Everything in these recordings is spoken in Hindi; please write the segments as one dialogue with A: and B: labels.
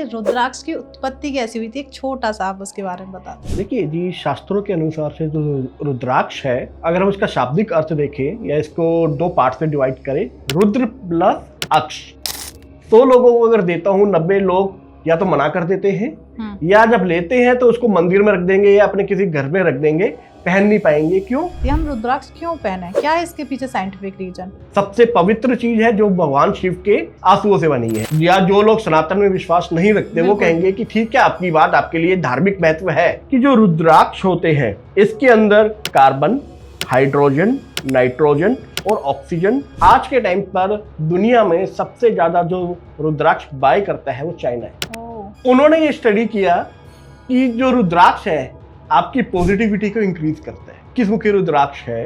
A: कि रुद्राक्ष की उत्पत्ति कैसी हुई थी, एक छोटा सा आप उसके बारे में बता दें।
B: देखिए जी, शास्त्रों के अनुसार से जो रुद्राक्ष है, अगर हम इसका शाब्दिक अर्थ देखें या इसको दो पार्ट से डिवाइड करें, रुद्र प्लस अक्ष। 100 लोगों को अगर देता हूँ, 90 लोग या तो मना कर देते हैं या जब लेते हैं तो उसको मंदिर में रख देंगे या अपने किसी घर में रख देंगे, पहन नहीं पाएंगे। क्यों?
A: ये हम रुद्राक्ष क्यों पहने, क्या है इसके पीछे साइंटिफिक रीजन?
B: सबसे पवित्र चीज है जो भगवान शिव के आंसुओं से बनी है। या जो लोग सनातन में विश्वास नहीं रखते वो कहेंगे कि ठीक है, आपकी बात, आपके लिए धार्मिक महत्व है कि जो रुद्राक्ष होते हैं इसके अंदर कार्बन, हाइड्रोजन, नाइट्रोजन और ऑक्सीजन। आज के टाइम पर दुनिया में सबसे ज्यादा जो रुद्राक्ष बाय करता है वो चाइना है। उन्होंने ये स्टडी किया कि जो रुद्राक्ष है आपकी पॉजिटिविटी को इंक्रीज करता है। किस मुखी रुद्राक्ष है?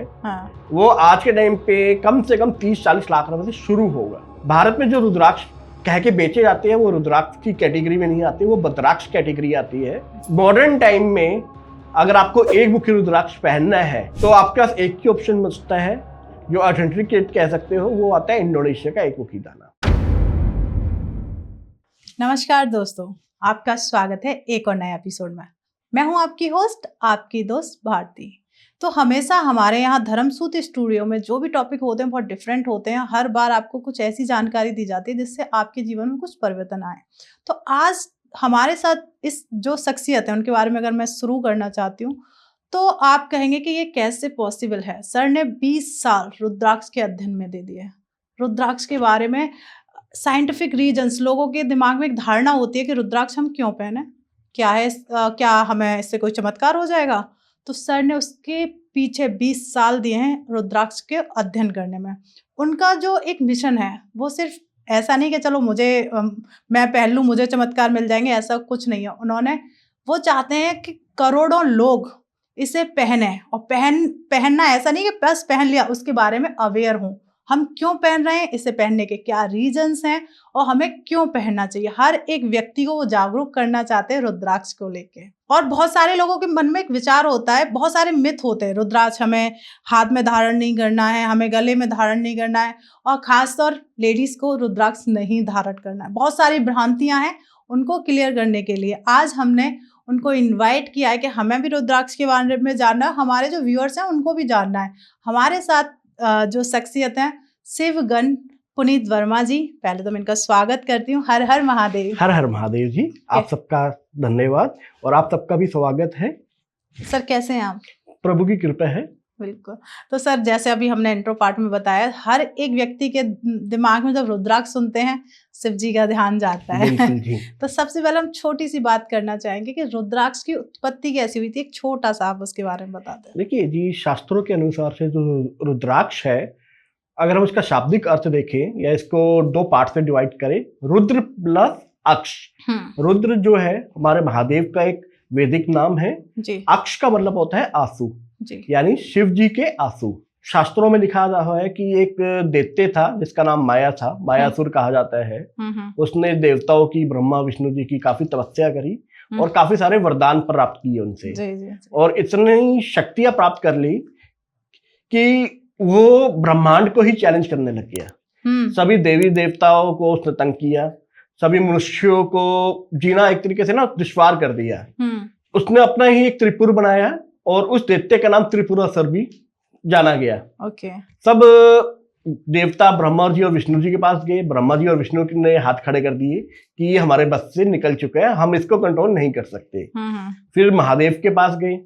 B: वो आज के टाइम पे कम से कम 30-40 लाख रुपए से शुरू होगा। भारत में जो रुद्राक्ष कह के बेचे जाते हैं वो रुद्राक्ष की कैटेगरी में नहीं आते, वो बद्राक्ष कैटेगरी आती है। मॉडर्न टाइम में अगर आपको एक मुखी रुद्राक्ष पहनना है तो आपके पास एक ही ऑप्शन बचता है, जो ऑथेंटिकेट कह सकते हो, वो आता है इंडोनेशिया का एक मुखी दाना।
A: नमस्कार दोस्तों, आपका स्वागत है एक और नए एपिसोड में। मैं हूं आपकी होस्ट, आपकी दोस्त भारती। तो हमेशा हमारे यहाँ धर्मसूत्र स्टूडियो में जो भी टॉपिक होते हैं बहुत डिफरेंट होते हैं। हर बार आपको कुछ ऐसी जानकारी दी जाती है जिससे आपके जीवन में कुछ परिवर्तन आए। तो आज हमारे साथ इस जो शख्सियत है उनके बारे में अगर मैं शुरू करना चाहती हूँ तो आप कहेंगे कि ये कैसे पॉसिबल है। सर ने 20 साल रुद्राक्ष के अध्ययन में दे दिए। रुद्राक्ष के बारे में साइंटिफिक रीजंस, लोगों के दिमाग में एक धारणा होती है कि रुद्राक्ष हम क्यों पहने, क्या है, क्या हमें इससे कोई चमत्कार हो जाएगा। तो सर ने उसके पीछे 20 साल दिए हैं रुद्राक्ष के अध्ययन करने में। उनका जो एक मिशन है वो सिर्फ ऐसा नहीं कि चलो मैं पहन लूँ मुझे चमत्कार मिल जाएंगे, ऐसा कुछ नहीं है। वो चाहते हैं कि करोड़ों लोग इसे पहने, और पहनना ऐसा नहीं कि बस पहन लिया, उसके बारे में अवेयर हों। हम क्यों पहन रहे हैं, इसे पहनने के क्या रीजंस हैं और हमें क्यों पहनना चाहिए। हर एक व्यक्ति को वो जागरूक करना चाहते हैं रुद्राक्ष को लेके। और बहुत सारे लोगों के मन में एक विचार होता है, बहुत सारे मिथ होते हैं, रुद्राक्ष हमें हाथ में धारण नहीं करना है, हमें गले में धारण नहीं करना है, और खासतौर लेडीज को रुद्राक्ष नहीं धारण करना है। बहुत सारी भ्रांतियां हैं, उनको क्लियर करने के लिए आज हमने उनको इनवाइट किया है कि हमें भी रुद्राक्ष के बारे में जानना है, हमारे जो व्यूअर्स हैं उनको भी जानना है। हमारे साथ जो शख्सियत हैं शिवगन पुनीत वर्मा जी, पहले तो मैं इनका स्वागत करती हूँ। हर हर महादेव।
B: हर हर महादेव जी, आप सबका धन्यवाद और आप सबका भी स्वागत है।
A: सर कैसे हैं आप? प्रभु
B: की कृपा है।
A: बिल्कुल। तो सर जैसे अभी हमने इंट्रो पार्ट में बताया, हर एक व्यक्ति के दिमाग में जब रुद्राक्ष सुनते हैं शिव जी का ध्यान जाता है।
B: जी।
A: तो सबसे पहले हम छोटी सी बात करना चाहेंगे कि रुद्राक्ष की उत्पत्ति कैसी हुई थी, एक छोटा सा आप उसके बारे में बता दें।
B: देखिए जी, शास्त्रों के अनुसार से जो रुद्राक्ष है, अगर हम इसका शाब्दिक अर्थ देखें या इसको दो पार्ट से डिवाइड करें, रुद्र प्लस अक्ष। रुद्र जो है हमारे महादेव का एक वैदिक नाम है जी। अक्ष का मतलब होता है आंसू, यानी शिव जी के आंसू। शास्त्रों में लिखा रहा है कि एक दैत्य था जिसका नाम माया था, मायासुर कहा जाता है। उसने देवताओं की, ब्रह्मा विष्णु जी की काफी तपस्या करी और काफी सारे वरदान प्राप्त किए उनसे। और इतनी शक्तियां प्राप्त कर ली कि वो ब्रह्मांड को ही चैलेंज करने लग गया। सभी देवी देवताओं को उसने तंग किया, सभी मनुष्यों को जीना एक तरीके से ना दुश्वार कर दिया। उसने अपना ही एक त्रिपुर बनाया और उस दैत्य का नाम त्रिपुरासुर भी जाना गया। सब देवता ब्रह्मा जी और विष्णु जी के पास गए। ब्रह्मा जी और विष्णु ने हाथ खड़े कर दिए कि ये हमारे बस से निकल चुका है, हम इसको कंट्रोल नहीं कर सकते। फिर महादेव के पास गए।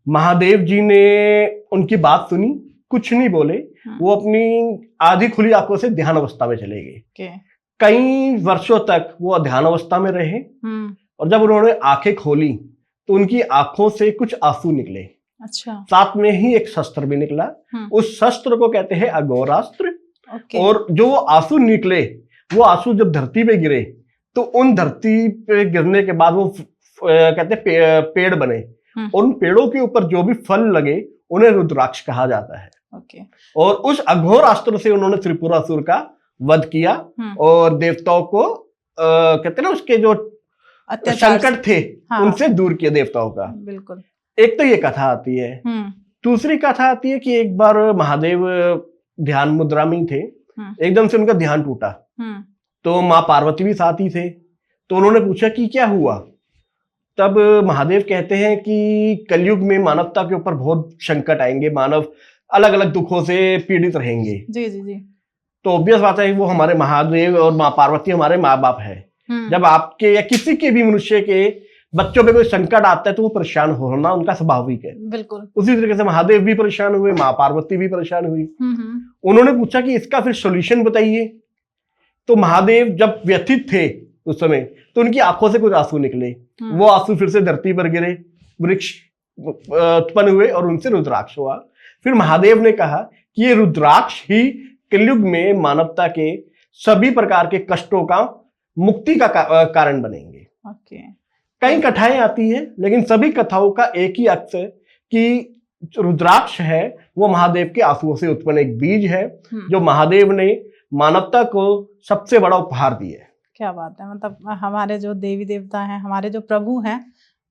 B: महादेव जी ने उनकी बात सुनी, कुछ नहीं बोले। वो अपनी आधी खुली आंखों से ध्यान अवस्था में चले गए। कई वर्षों तक वो ध्यान अवस्था में रहे और जब उन्होंने आंखें खोली तो उनकी आंखों से कुछ आंसू निकले। अच्छा। साथ में ही एक शस्त्र भी निकला। उस शस्त्र को कहते हैं अघोरास्त्र। और जो वो आंसू निकले, वो आंसू जब धरती पे गिरे तो उन धरती पे गिरने के बाद वो कहते हैं पेड़ बने। और उन पेड़ों के ऊपर जो भी फल लगे उन्हें रुद्राक्ष कहा जाता है। और उस अघोरास्त्र से उन्होंने त्रिपुरासुर का वध किया और देवताओं को कहते हैं ना, उसके जो संकट थे उनसे दूर किया देवताओं का। बिल्कुल। एक तो ये कथा आती है। दूसरी कथा आती है कि एक बार महादेव ध्यान मुद्रा में थे, एकदम से उनका ध्यान टूटा। तो माँ पार्वती भी साथ ही थे। तो उन्होंने पूछा कि क्या हुआ। तब महादेव कहते हैं कि कलयुग में मानवता के ऊपर बहुत संकट आएंगे, मानव अलग अलग दुखों से पीड़ित रहेंगे।
A: जी जी जी।
B: तो ऑब्वियस बात है कि वो हमारे महादेव और माँ पार्वती हमारे माँ बाप है। जब आपके या किसी के भी मनुष्य के बच्चों पे कोई संकट आता है तो वो परेशान होना उनका स्वाभाविक है।
A: बिल्कुल।
B: उसी तरीके से महादेव भी परेशान हुए, माँ पार्वती भी परेशान हुई। उन्होंने पूछा कि इसका फिर सॉल्यूशन बताइए। तो महादेव जब व्यथित थे उस समय तो उनकी आंखों से कुछ आंसू निकले, वो आंसू फिर से धरती पर गिरे, वृक्ष उत्पन्न हुए और उनसे रुद्राक्ष हुआ। फिर महादेव ने कहा कि ये रुद्राक्ष ही कलयुग में मानवता के सभी प्रकार के कष्टों का मुक्ति का कारण बनेंगे। कई कथाएं आती है लेकिन सभी कथाओं का एक ही अर्थ है कि रुद्राक्ष है वो महादेव के आंसुओं से उत्पन्न एक बीज है जो महादेव ने मानवता को सबसे बड़ा उपहार दिया है।
A: क्या बात है। मतलब हमारे जो देवी देवता हैं, हमारे जो प्रभु हैं,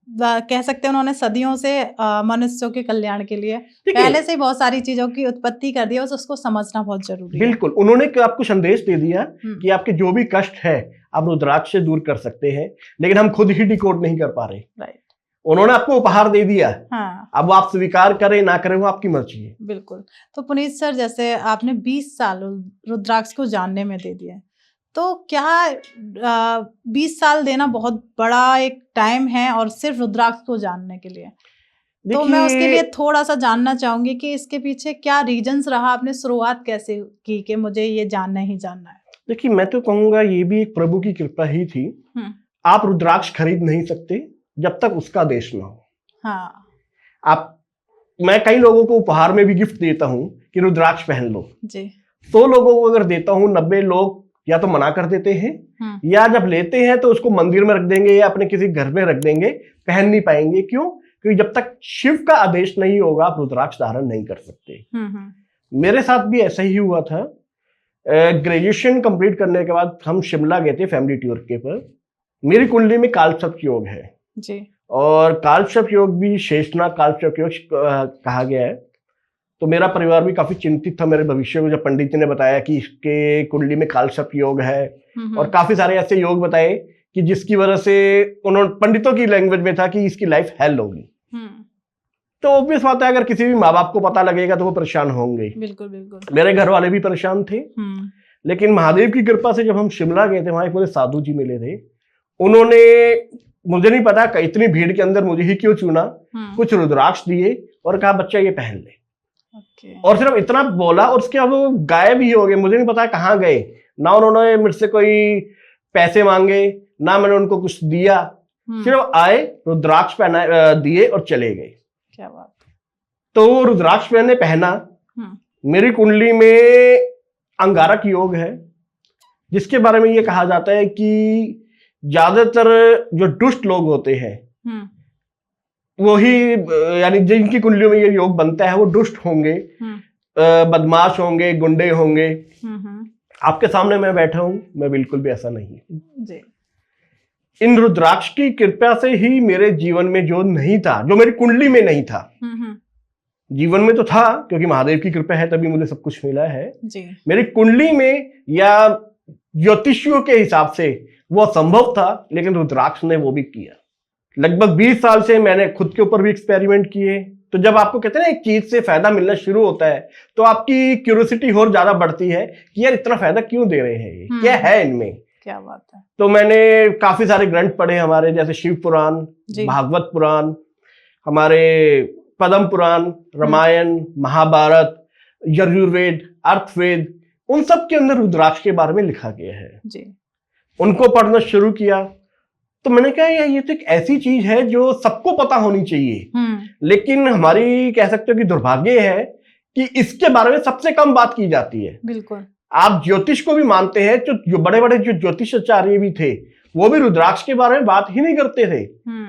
A: कह सकते हैं उन्होंने सदियों से मनुष्यों के कल्याण के लिए पहले से ही बहुत सारी चीजों की उत्पत्ति कर दी है, उसको समझना बहुत जरूरी है।
B: बिल्कुल, उन्होंने आपको संदेश दे दिया कि आपके जो भी कष्ट है आप रुद्राक्ष से दूर कर सकते हैं, लेकिन हम खुद ही डिकोड नहीं कर पा रहे।
A: राइट।
B: उन्होंने आपको उपहार दे दिया।
A: हाँ।
B: अब आप स्वीकार करें ना करें वो आपकी मर्जी है।
A: बिल्कुल। तो पुनीत सर, जैसे आपने 20 साल रुद्राक्ष को जानने में दे दिया, तो क्या 20 साल देना बहुत बड़ा एक टाइम है और सिर्फ रुद्राक्ष को जानने के लिए? तो मैं उसके लिए थोड़ा सा जानना चाहूंगी कि इसके पीछे क्या रीजंस रहा, आपने शुरुआत कैसे की कि मुझे ये जानना ही जानना है?
B: देखिए, मैं तो कहूंगा ये भी एक प्रभु की कृपा ही थी। आप रुद्राक्ष खरीद नहीं सकते जब तक उसका आदेश ना हो।
A: हाँ।
B: मैं कई लोगों को उपहार में भी गिफ्ट देता हूँ कि रुद्राक्ष पहन लो
A: जी।
B: 100 लोगों को अगर देता हूँ 90 लोग या तो मना कर देते हैं या जब लेते हैं तो उसको मंदिर में रख देंगे या अपने किसी घर में रख देंगे, पहन नहीं पाएंगे। क्यों? क्योंकि जब तक शिव का आदेश नहीं होगा आप रुद्राक्ष धारण नहीं कर सकते। मेरे साथ भी ऐसा ही हुआ था। ग्रेजुएशन कंप्लीट करने के बाद हम शिमला गए थे फैमिली टूर के पर। मेरी कुंडली में कालसर्प योग है
A: जी, और
B: कालसर्प योग भी शेषनाग कालसर्प योग कहा गया है। तो मेरा परिवार भी काफी चिंतित था मेरे भविष्य को, जब पंडित जी ने बताया कि इसके कुंडली में कालसर्प योग है और काफी सारे ऐसे योग बताए कि जिसकी वजह से उन्होंने पंडितों की लैंग्वेज में था कि इसकी लाइफ हेल होगी। तो ऑब्वियस बात है अगर किसी भी माँ बाप को पता लगेगा तो वो परेशान होंगे।
A: बिल्कुल बिल्कुल।
B: मेरे घर वाले भी परेशान थे। लेकिन महादेव की कृपा से जब हम शिमला गए थे वहां एक मुझे साधु जी मिले थे। उन्होंने, मुझे नहीं पता इतनी भीड़ के अंदर मुझे ही क्यों चुना, कुछ रुद्राक्ष दिए और कहा बच्चा ये पहन ले। और सिर्फ इतना बोला और उसके बाद वो गायब ही हो गए। मुझे नहीं पता कहाँ गए। ना उन्होंने मेरे से कोई पैसे मांगे ना मैंने उनको कुछ दिया, सिर्फ आए, रुद्राक्ष पहना दिए और चले गए।
A: क्या बात।
B: तो रुद्राक्ष मैंने पहना। मेरी कुंडली में अंगारक योग है जिसके बारे में ये कहा जाता है कि ज्यादातर जो दुष्ट लोग होते हैं वही, यानी जिनकी कुंडलियों में ये योग बनता है वो दुष्ट होंगे, बदमाश होंगे, गुंडे होंगे। आपके सामने मैं बैठा हूं, मैं बिल्कुल भी ऐसा नहीं जी। इन रुद्राक्ष की कृपा से ही मेरे जीवन में जो नहीं था, जो मेरी कुंडली में नहीं था, जीवन में तो था क्योंकि महादेव की कृपा है तभी मुझे सब कुछ मिला है जी। मेरी कुंडली में या ज्योतिषियों के हिसाब से वो संभव था, लेकिन रुद्राक्ष ने वो भी किया। लगभग 20 साल से मैंने खुद के ऊपर भी एक्सपेरिमेंट किए। तो जब आपको कहते हैं ना एक चीज से फायदा मिलना शुरू होता है तो आपकी क्यूरियोसिटी और ज्यादा बढ़ती है कि यार इतना फायदा क्यों दे रहे हैं, ये क्या है इनमें।
A: क्या बात है। तो
B: मैंने काफी सारे ग्रंथ पढ़े हमारे, जैसे शिव पुराण, भागवत पुराण, हमारे पद्म पुराण, रामायण, महाभारत, यजुर्वेद, अर्थवेद, उन सब के अंदर रुद्राक्ष के बारे में लिखा गया है जी। उनको पढ़ना शुरू किया तो मैंने कहा यार ये तो एक ऐसी चीज है जो सबको पता होनी चाहिए, लेकिन हमारी कह सकते हो कि दुर्भाग्य है कि इसके बारे में सबसे कम बात की जाती है।
A: बिल्कुल।
B: आप ज्योतिष को भी मानते हैं, जो बड़े बड़े जो ज्योतिषाचार्य भी थे वो भी रुद्राक्ष के बारे में बात ही नहीं करते थे।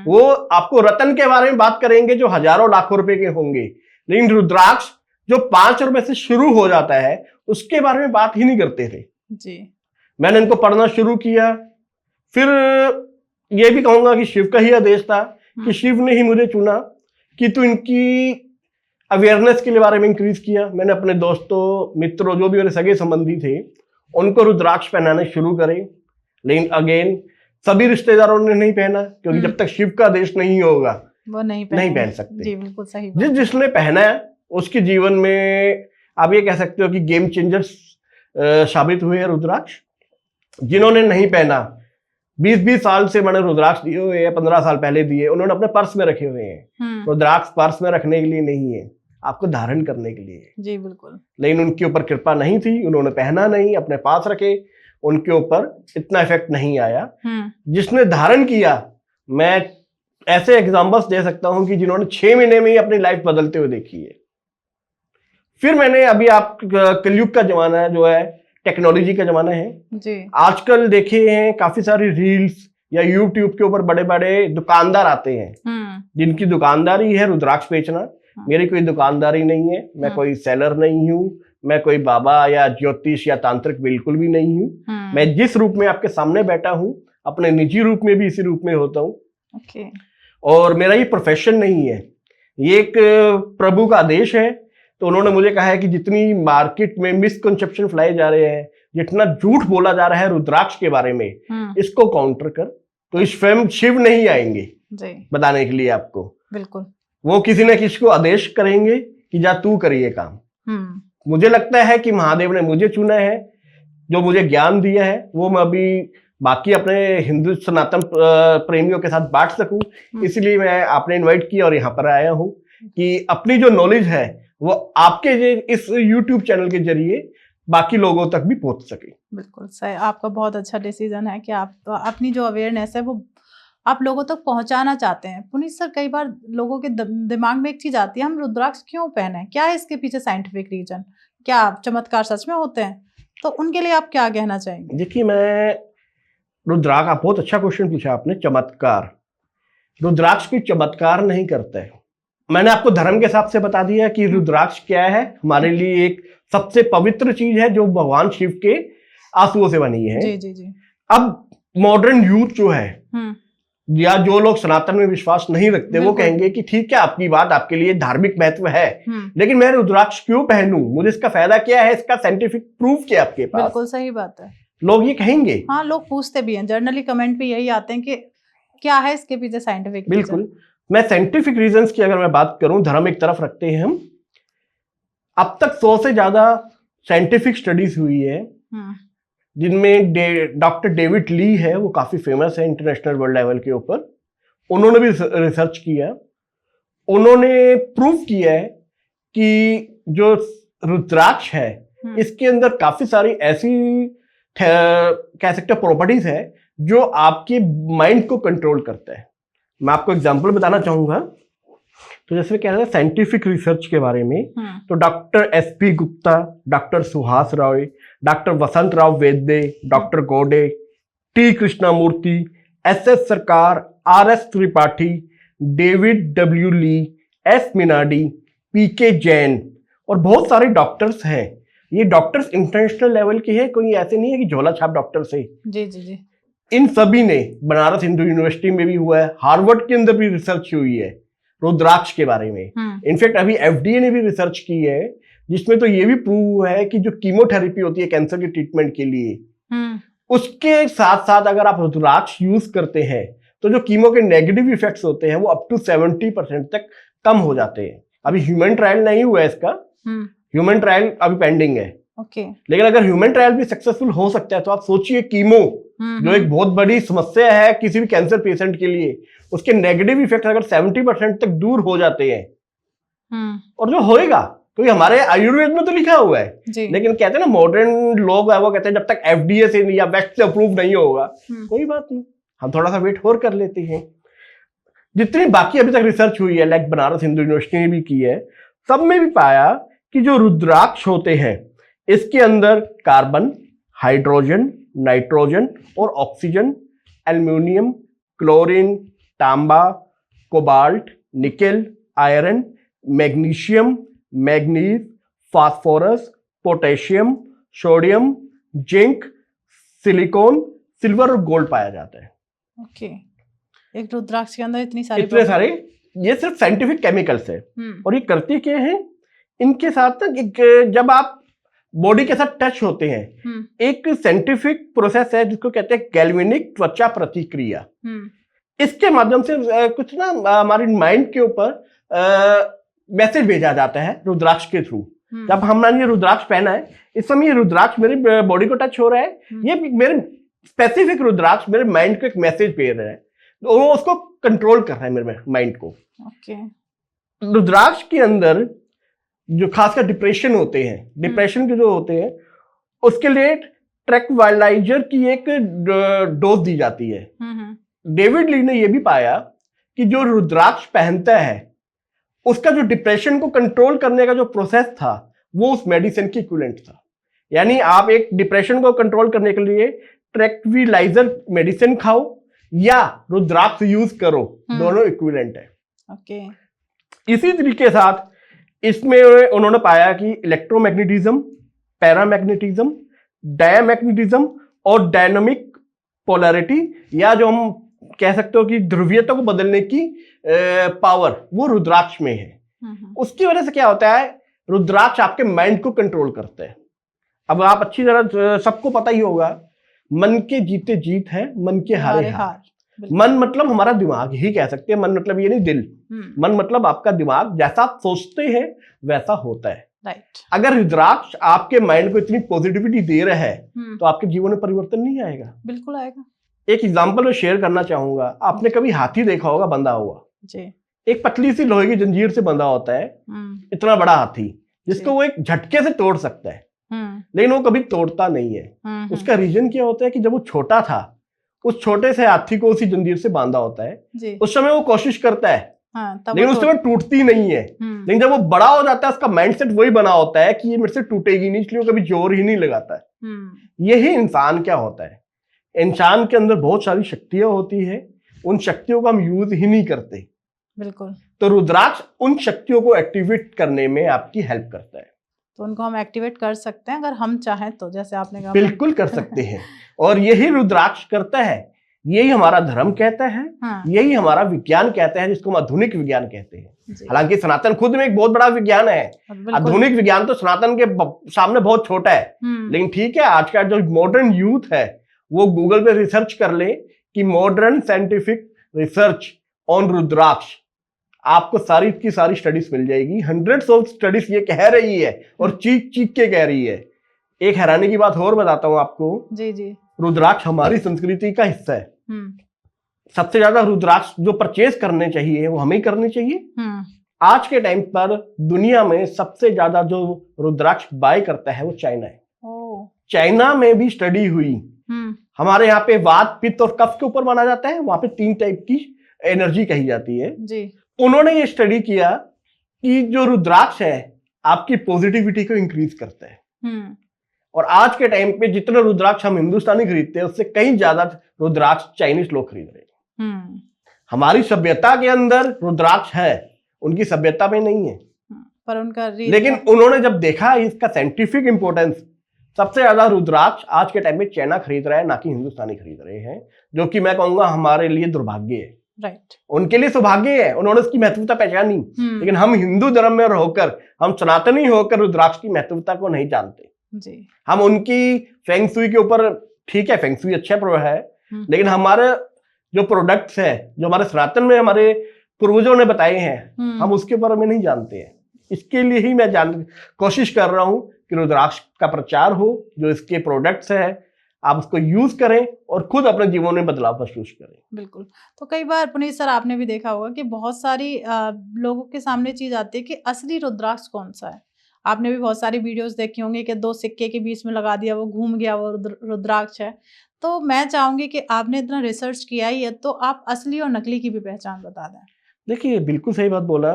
B: वो आपको रतन के बारे में बात करेंगे जो हजारों लाखों रुपए के होंगे, लेकिन रुद्राक्ष जो 5 रुपए से शुरू हो जाता है उसके बारे में बात ही नहीं करते थे जी। मैंने इनको पढ़ना शुरू किया। फिर ये भी कहूंगा कि शिव का ही आदेश था कि शिव ने ही मुझे चुना कि तू इनकी अवेयरनेस के बारे में इंक्रीज किया। मैंने अपने दोस्तों, मित्रों, जो भी मेरे सगे संबंधी थे उनको रुद्राक्ष पहनाने शुरू करे। लेकिन अगेन सभी रिश्तेदारों ने नहीं पहना, क्योंकि जब तक शिव का आदेश नहीं होगा
A: वो नहीं
B: पहन सकते।
A: जी बिल्कुल सही बात।
B: जिसने पहना है उसके जीवन में आप ये कह सकते हो कि गेम चेंजर्स साबित हुए हैं रुद्राक्ष। जिन्होंने नहीं पहना, 20-20 साल से मैंने रुद्राक्ष दिए हुए हैं, 15 साल पहले दिए, उन्होंने अपने पर्स में रखे हुए हैं। रुद्राक्ष पर्स में रखने के लिए नहीं है, आपको धारण करने के लिए।
A: जी बिल्कुल।
B: लेकिन उनके ऊपर कृपा नहीं थी, उन्होंने पहना नहीं, अपने पास रखे, उनके ऊपर इतना इफेक्ट नहीं आया। जिसने धारण किया, मैं ऐसे एग्जांपल्स दे सकता हूं कि जिन्होंने 6 महीने में ही अपनी लाइफ बदलते हुए देखी है। फिर मैंने अभी आप कलयुग का जमाना है, जो है टेक्नोलॉजी का जमाना है
A: जी।
B: आजकल देखे हैं काफी सारी रील्स या यूट्यूब के ऊपर बड़े बड़े दुकानदार आते हैं जिनकी दुकानदारी है रुद्राक्ष बेचना। मेरी कोई दुकानदारी नहीं है, मैं कोई सेलर नहीं हूँ, मैं कोई बाबा या ज्योतिष या तांत्रिक बिल्कुल भी नहीं हूँ। मैं जिस रूप में आपके सामने बैठा हूँ, अपने निजी रूप में भी इसी रूप में होता हूँ। और मेरा ये प्रोफेशन नहीं है, ये एक प्रभु का आदेश है। तो उन्होंने मुझे कहा है कि जितनी मार्केट में मिसकंसेप्शन फैलाए जा रहे हैं, जितना झूठ बोला जा रहा है रुद्राक्ष के बारे में, इसको काउंटर कर। तो इस स्वयं शिव नहीं आएंगे बताने के लिए आपको, बिल्कुल वो किसी न किसी को आदेश करेंगे कि जा तू करिए काम। मुझे लगता है कि महादेव ने मुझे चुना है, जो मुझे ज्ञान दिया है वो मैं अभी बाकी अपने हिंदू सनातन प्रेमियों के साथ बांट सकूं। इसलिए मैं आपने इनवाइट किया और यहाँ पर आया हूँ कि अपनी जो नॉलेज है वो आपके इस YouTube चैनल के जरिए बाकी लोगों तक भी पहुंच सके।
A: बिल्कुल सही, आपका बहुत अच्छा डिसीजन है कि आप अपनी जो अवेयरनेस है वो आप लोगों तक पहुंचाना चाहते हैं। पुनीत सर, कई बार लोगों के दिमाग में एक चीज आती है, हम रुद्राक्ष क्यों पहने, क्या है इसके पीछे साइंटिफिक रीजन, क्या चमत्कार सच में होते हैं? तो उनके लिए आप क्या कहना चाहेंगे?
B: देखिए, मैं रुद्राक्ष, आप बहुत अच्छा क्वेश्चन पूछा आपने। चमत्कार, रुद्राक्ष कोई चमत्कार नहीं करता है। मैंने आपको धर्म के हिसाब से बता दिया कि रुद्राक्ष क्या है। हमारे लिए एक सबसे पवित्र चीज है जो भगवान शिव के आंसुओं से बनी है।
A: जी जी जी।
B: अब मॉडर्न यूथ जो है या जो लोग सनातन में विश्वास नहीं रखते, वो कहेंगे कि ठीक है, आपकी बात, आपके लिए धार्मिक महत्व है, लेकिन मैं रुद्राक्ष क्यों पहनूं, मुझे इसका फायदा क्या है, इसका साइंटिफिक प्रूफ क्या आपके पास?
A: बिल्कुल सही बात है,
B: लोग ये कहेंगे।
A: हाँ, लोग पूछते भी हैं, जर्नली कमेंट पे यही आते हैं कि क्या है इसके पीछे साइंटिफिक।
B: बिल्कुल, मैं साइंटिफिक रीजंस की अगर मैं बात करूं, धर्म एक तरफ रखते हैं हम, अब तक 100 से ज्यादा साइंटिफिक स्टडीज हुई है, जिनमें डॉक्टर डेविड ली है, वो काफी फेमस है इंटरनेशनल वर्ल्ड लेवल के ऊपर। उन्होंने भी रिसर्च किया, उन्होंने प्रूफ किया है कि जो रुद्राक्ष है इसके अंदर काफी सारी ऐसी कह सकते हैं प्रॉपर्टीज है जो आपके माइंड को कंट्रोल करता है। मैं आपको एग्जांपल बताना चाहूंगा। तो जैसे कह रहे थे साइंटिफिक रिसर्च के बारे में, तो doctor SP Gupta, doctor Suhas Roy, doctor Vasant Rao Vaidya, doctor Gode, T Krishnamurthy, SS Sarkar, RS Tripathi, David W Lee, S मिनाडी, PK जैन और बहुत सारे डॉक्टर्स हैं। ये डॉक्टर्स इंटरनेशनल लेवल के हैं, कोई ऐसे नहीं है कि झोला छाप डॉक्टर्स है।
A: जी जी जी।
B: इन सभी ने, बनारस हिंदू यूनिवर्सिटी में भी हुआ है, हार्वर्ड के अंदर भी रिसर्च हुई है रुद्राक्ष के बारे में। इनफैक्ट अभी FDA ने भी रिसर्च की है, जिसमें तो ये भी प्रूव है कि जो कीमोथेरेपी होती है कैंसर के ट्रीटमेंट के लिए, उसके साथ साथ अगर आप रुद्राक्ष यूज करते हैं तो जो कीमो के नेगेटिव इफेक्ट्स होते हैं वो अप टू 70% तक कम हो जाते हैं। अभी ह्यूमन ट्रायल नहीं हुआ है इसका, ह्यूमन ट्रायल अभी पेंडिंग है। लेकिन अगर ह्यूमन ट्रायल भी सक्सेसफुल हो सकता है तो आप सोचिए, कीमो जो एक बहुत बड़ी समस्या है किसी भी कैंसर पेशेंट के लिए, उसके नेगेटिव इफेक्ट अगर 70% तक दूर हो जाते हैं, और जो होएगा, क्योंकि हमारे आयुर्वेद में तो लिखा हुआ है, लेकिन कहते हैं ना मॉडर्न लोग है वो कहते हैं जब तक FDA से या वेस्ट से अप्रूव नहीं होगा कोई बात नहीं, हम थोड़ा सा वेट और कर लेते हैं। जितनी बाकी अभी तक रिसर्च हुई है, लाइक बनारस हिंदू यूनिवर्सिटी ने भी की है, सब में भी पाया कि जो रुद्राक्ष होते हैं इसके अंदर कार्बन, हाइड्रोजन, नाइट्रोजन और ऑक्सीजन, एल्यूमिनियम, क्लोरीन, तांबा, cobalt, nickel, iron, magnesium, manganese, phosphorus, potassium, sodium, zinc, silicon, silver और गोल्ड पाया जाता है।
A: एक रुद्राक्ष के अंदर इतने
B: सारे, ये सिर्फ साइंटिफिक केमिकल्स है। और ये करते क्या है, इनके साथ जब आप बॉडी के साथ टच होते हैं। एक साइंटिफिक प्रोसेस है जिसको कहते हैं गैल्वेनिक त्वचा प्रतिक्रिया। इसके माध्यम से कुछ ना हमारी माइंड के ऊपर मैसेज भेजा जाता है रुद्राक्ष के थ्रू। जब हमने ये रुद्राक्ष पहना है, इस समय ये रुद्राक्ष मेरी बॉडी को टच हो रहा है, ये मेरे स्पेसिफिक रुद्राक्ष मेरे माइंड को एक मैसेज भेज रहा है, तो वो उसको कंट्रोल कर रहा है मेरे माइंड को। रुद्राक्ष के अंदर जो खासकर डिप्रेशन होते हैं, डिप्रेशन के जो होते हैं, उसके लिए ट्रैंक्विलाइजर की एक डोज दी जाती है। डेविड ली ने यह भी पाया कि जो रुद्राक्ष पहनता है उसका जो डिप्रेशन को कंट्रोल करने का जो प्रोसेस था वो उस मेडिसिन की इक्विवेलेंट था। यानी आप एक डिप्रेशन को कंट्रोल करने के लिए ट्रैंक्विलाइजर मेडिसिन खाओ या रुद्राक्ष यूज करो, दोनों इक्विवेलेंट है। इसी तरीके साथ इसमें उन्होंने पाया कि इलेक्ट्रोमैग्नेटिज्म, पैरामैग्नेटिज्म, डायमैग्नेटिज्म और डायनामिक पोलैरिटी, या जो हम कह सकते हो कि ध्रुवीयता को बदलने की पावर, वो रुद्राक्ष में है। उसकी वजह से क्या होता है, रुद्राक्ष आपके माइंड को कंट्रोल करते हैं। अब आप अच्छी तरह सबको पता ही होगा, मन के जीते जीत है, मन के हारे हार। मन मतलब हमारा दिमाग ही कह सकते हैं, मन मतलब ये नहीं दिल। मन मतलब आपका दिमाग, जैसा आप सोचते हैं वैसा होता है।
A: राइट।
B: अगर रुद्राक्ष आपके माइंड को इतनी पॉजिटिविटी दे रहा है तो आपके जीवन में परिवर्तन नहीं आएगा?
A: बिल्कुल आएगा।
B: एक एग्जांपल मैं शेयर करना चाहूंगा। आपने कभी हाथी देखा होगा बंधा हुआ
A: जी।
B: एक पतली सी लोहे की जंजीर से बंधा होता है, इतना बड़ा हाथी जिसको वो एक झटके से तोड़ सकता है, लेकिन वो कभी तोड़ता नहीं है। उसका रीजन क्या होता है कि जब वो छोटा था, उस छोटे से हाथी को उसी जंजीर से बांधा होता है। उस समय वो कोशिश करता है, लेकिन उस समय टूटती नहीं है। लेकिन जब वो बड़ा हो जाता है, उसका माइंडसेट वही बना होता है कि ये मेरे से टूटेगी नहीं, इसलिए वो कभी जोर ही नहीं लगाता है। यही इंसान क्या होता है, इंसान के अंदर बहुत सारी शक्तियां होती है, उन शक्तियों को हम यूज ही नहीं करते।
A: बिल्कुल।
B: तो रुद्राक्ष उन शक्तियों को एक्टिवेट करने में आपकी हेल्प करता है।
A: तो उनको हम एक्टिवेट कर सकते हैं अगर हम चाहें तो, जैसे आपने कहा।
B: बिल्कुल कर सकते हैं, और यही रुद्राक्ष करता है। यही हमारा धर्म कहता है, यही हमारा विज्ञान कहता है, जिसको हम आधुनिक विज्ञान कहते हैं। हालांकि सनातन खुद में एक बहुत बड़ा विज्ञान है। आधुनिक विज्ञान तो सनातन के सामने बहुत छोटा है, लेकिन ठीक है, आज का जो मॉडर्न यूथ है वो गूगल पे रिसर्च कर ले कि मॉडर्न साइंटिफिक रिसर्च ऑन रुद्राक्ष, आपको सारी की सारी स्टडीज मिल जाएगी। हंड्रेड्स ऑफ स्टडीज ये कह रही है और चीख चीख के कह रही है। एक हैरानी की बात और बताता हूं आपको। जी जी। रुद्राक्ष हमारी संस्कृति का हिस्सा है। सबसे ज्यादा रुद्राक्ष जो परचेज करने चाहिए वो हमें करने चाहिए। आज के टाइम पर दुनिया में सबसे ज्यादा जो रुद्राक्ष बाय करता है वो चाइना है। चाइना में भी स्टडी हुई। हमारे यहाँ पे वात, पित्त और कफ के ऊपर माना जाता है, वहां पे 3 टाइप की एनर्जी कही जाती है जी। उन्होंने ये स्टडी किया कि जो रुद्राक्ष है आपकी पॉजिटिविटी को इंक्रीज करता है। और आज के टाइम पे जितना रुद्राक्ष हम हिंदुस्तानी खरीदते हैं उससे कहीं ज्यादा रुद्राक्ष चाइनीज लोग खरीद रहे हैं। हमारी सभ्यता के अंदर रुद्राक्ष है, उनकी सभ्यता में नहीं है,
A: पर उनका
B: लेकिन उन्होंने जब देखा इसका साइंटिफिक इंपोर्टेंस, सबसे ज्यादा रुद्राक्ष आज के टाइम में चाइना खरीद रहा है, ना कि हिंदुस्तानी खरीद रहे हैं, जो कि मैं कहूंगा हमारे लिए दुर्भाग्य है।
A: राइट।
B: उनके लिए सौभाग्य है, उन्होंने उसकी महत्वता पहचानी। लेकिन हम हिंदू धर्म में रहकर, हम सनातनी होकर रुद्राक्ष की महत्वता को नहीं जानते जी। हम उनकी फेंग शुई के ऊपर, ठीक है फेंग शुई अच्छा है, लेकिन हमारे जो प्रोडक्ट्स है, जो हमारे सनातन में हमारे पूर्वजों ने बताए हैं, हम उसके बारे में नहीं जानते हैं। इसके लिए ही मैं कोशिश कर रहा हूं कि रुद्राक्ष का प्रचार हो, जो इसके प्रोडक्ट्स है आप उसको यूज करें और खुद अपने जीवन में बदलाव महसूस करें।
A: बिल्कुल। तो कई बार पुनीत सर आपने भी देखा होगा कि बहुत सारी लोगों के सामने चीज आती है कि असली रुद्राक्ष कौन सा है। आपने भी बहुत सारी वीडियोस देखी होंगी कि 2 सिक्के के बीच में लगा दिया, वो घूम गया, वो रुद्राक्ष है। तो मैं चाहूंगी कि आपने इतना रिसर्च किया ही है, तो आप असली और नकली की भी पहचान बता दें।
B: देखिए बिल्कुल सही बात बोला,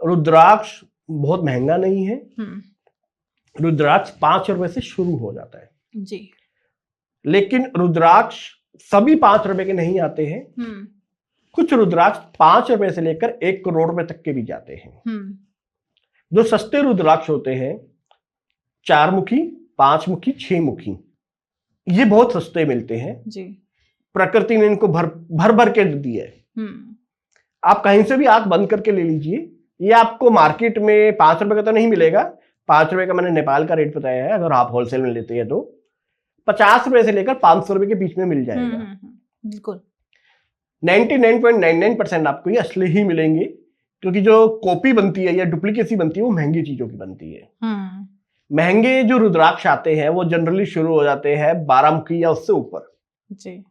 B: रुद्राक्ष बहुत महंगा नहीं है। रुद्राक्ष 5 रुपए से शुरू हो जाता है जी। लेकिन रुद्राक्ष सभी 5 रुपए के नहीं आते हैं। कुछ रुद्राक्ष 5 रुपए से लेकर 1 करोड़ रुपए तक के भी जाते हैं। जो सस्ते रुद्राक्ष होते हैं, 4 मुखी, 5 मुखी, 6 मुखी, ये बहुत सस्ते मिलते हैं जी। प्रकृति ने इनको भर भर के दिया है। आप कहीं से भी आंख बंद करके ले लीजिए, ये आपको मार्केट में 5 रुपए का तो नहीं मिलेगा, ₹5 का मैंने नेपाल का रेट बताया है, अगर आप होलसेल में लेते हैं तो ₹50 से लेकर ₹500 के बीच में मिल जाएगा।
A: बिल्कुल
B: 99.99% आपको ये असली ही मिलेंगे, क्योंकि जो कॉपी बनती है या डुप्लीकेसी बनती है वो महंगी चीजों की बनती है। महंगे जो रुद्राक्ष आते हैं वो जनरली शुरू हो जाते हैं 12 मुखी या उससे ऊपर
A: जी।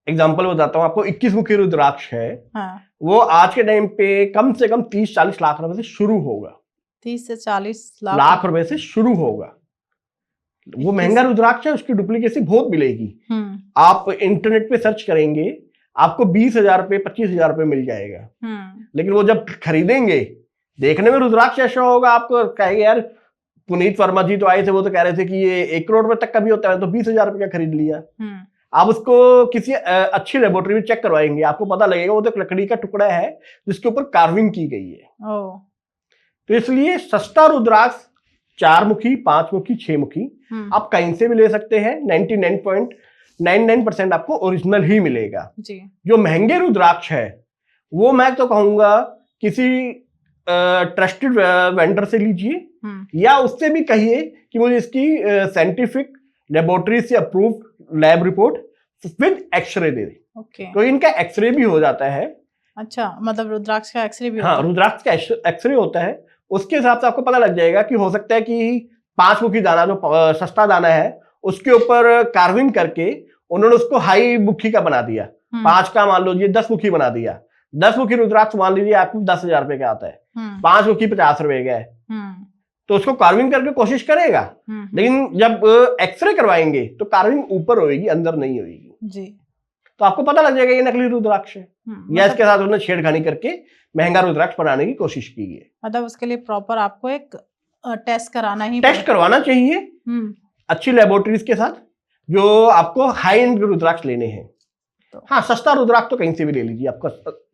B: एग्जाम्पल बताता हूँ आपको, 21 मुखी रुद्राक्ष है।
A: हाँ।
B: वो आज के टाइम पे कम से कम 30-40 लाख रुपए से शुरू होगा।
A: 30 से 40
B: लाख रुपए से शुरू होगा। वो महंगा रुद्राक्ष है, उसकी डुप्लीकेसी बहुत मिलेगी। आप इंटरनेट पे सर्च करेंगे, आपको 20,000 रुपए 25,000 रुपए मिल जाएगा। लेकिन वो जब खरीदेंगे, देखने में रुद्राक्ष ऐसा होगा, आपको कहेंगे यार पुनीत वर्मा जी तो आए थे, वो तो कह रहे थे कि ये 1 करोड़ रुपए तक का भी होता है, तो 20,000 रुपए का खरीद लिया। आप उसको किसी अच्छी लेबोरेटरी में चेक करवाएंगे, आपको पता लगेगा वो तो लकड़ी का टुकड़ा है जिसके ऊपर कार्विंग की गई है। तो इसलिए सस्ता रुद्राक्ष 4 मुखी, 5 मुखी, 6 मुखी आप कहीं से भी ले सकते हैं। 99.99% आपको ओरिजिनल ही मिलेगा जी। जो महंगे रुद्राक्ष है वो मैं तो कहूंगा किसी ट्रस्टेड वेंडर से लीजिए, या उससे भी कहिए कि मुझे इसकी साइंटिफिक लेबोरेटरी से approved lab report with X-ray दे दे। तो इनका एक्सरे भी हो जाता है।
A: अच्छा, मतलब रुद्राक्ष का एक्सरे भी
B: होता है? हाँ, रुद्राक्ष का एक्सरे होता है। उसके हिसाब से आपको पता लग जाएगा कि हो सकता है कि 5 मुखी दाना जो सस्ता दाना है उसके ऊपर कार्विंग करके उन्होंने उसको हाई मुखी का बना दिया, 5 का मान लीजिए 10 मुखी बना दिया। 10 मुखी रुद्राक्ष मान लीजिए आपको 10,000 रुपए का आता है, 5 मुखी 50 रुपए का है, तो उसको कार्विंग करके कोशिश करेगा। लेकिन जब एक्सरे करवाएंगे तो कार्विंग ऊपर होगी, अंदर नहीं होगी जी। तो आपको पता लग जाएगा ये नकली रुद्राक्ष है, या इसके साथ उन्होंने छेड़खानी करके महंगा रुद्राक्ष बनाने की कोशिश की है। मतलब
A: उसके लिए प्रॉपर आपको एक टेस्ट
B: करवाना चाहिए अच्छी लेबोरेटरीज के साथ, जो आपको हाई एंड रुद्राक्ष लेने हैं। तो हाँ, सस्ता रुद्राक्ष तो कहीं से भी ले लीजिए, आपको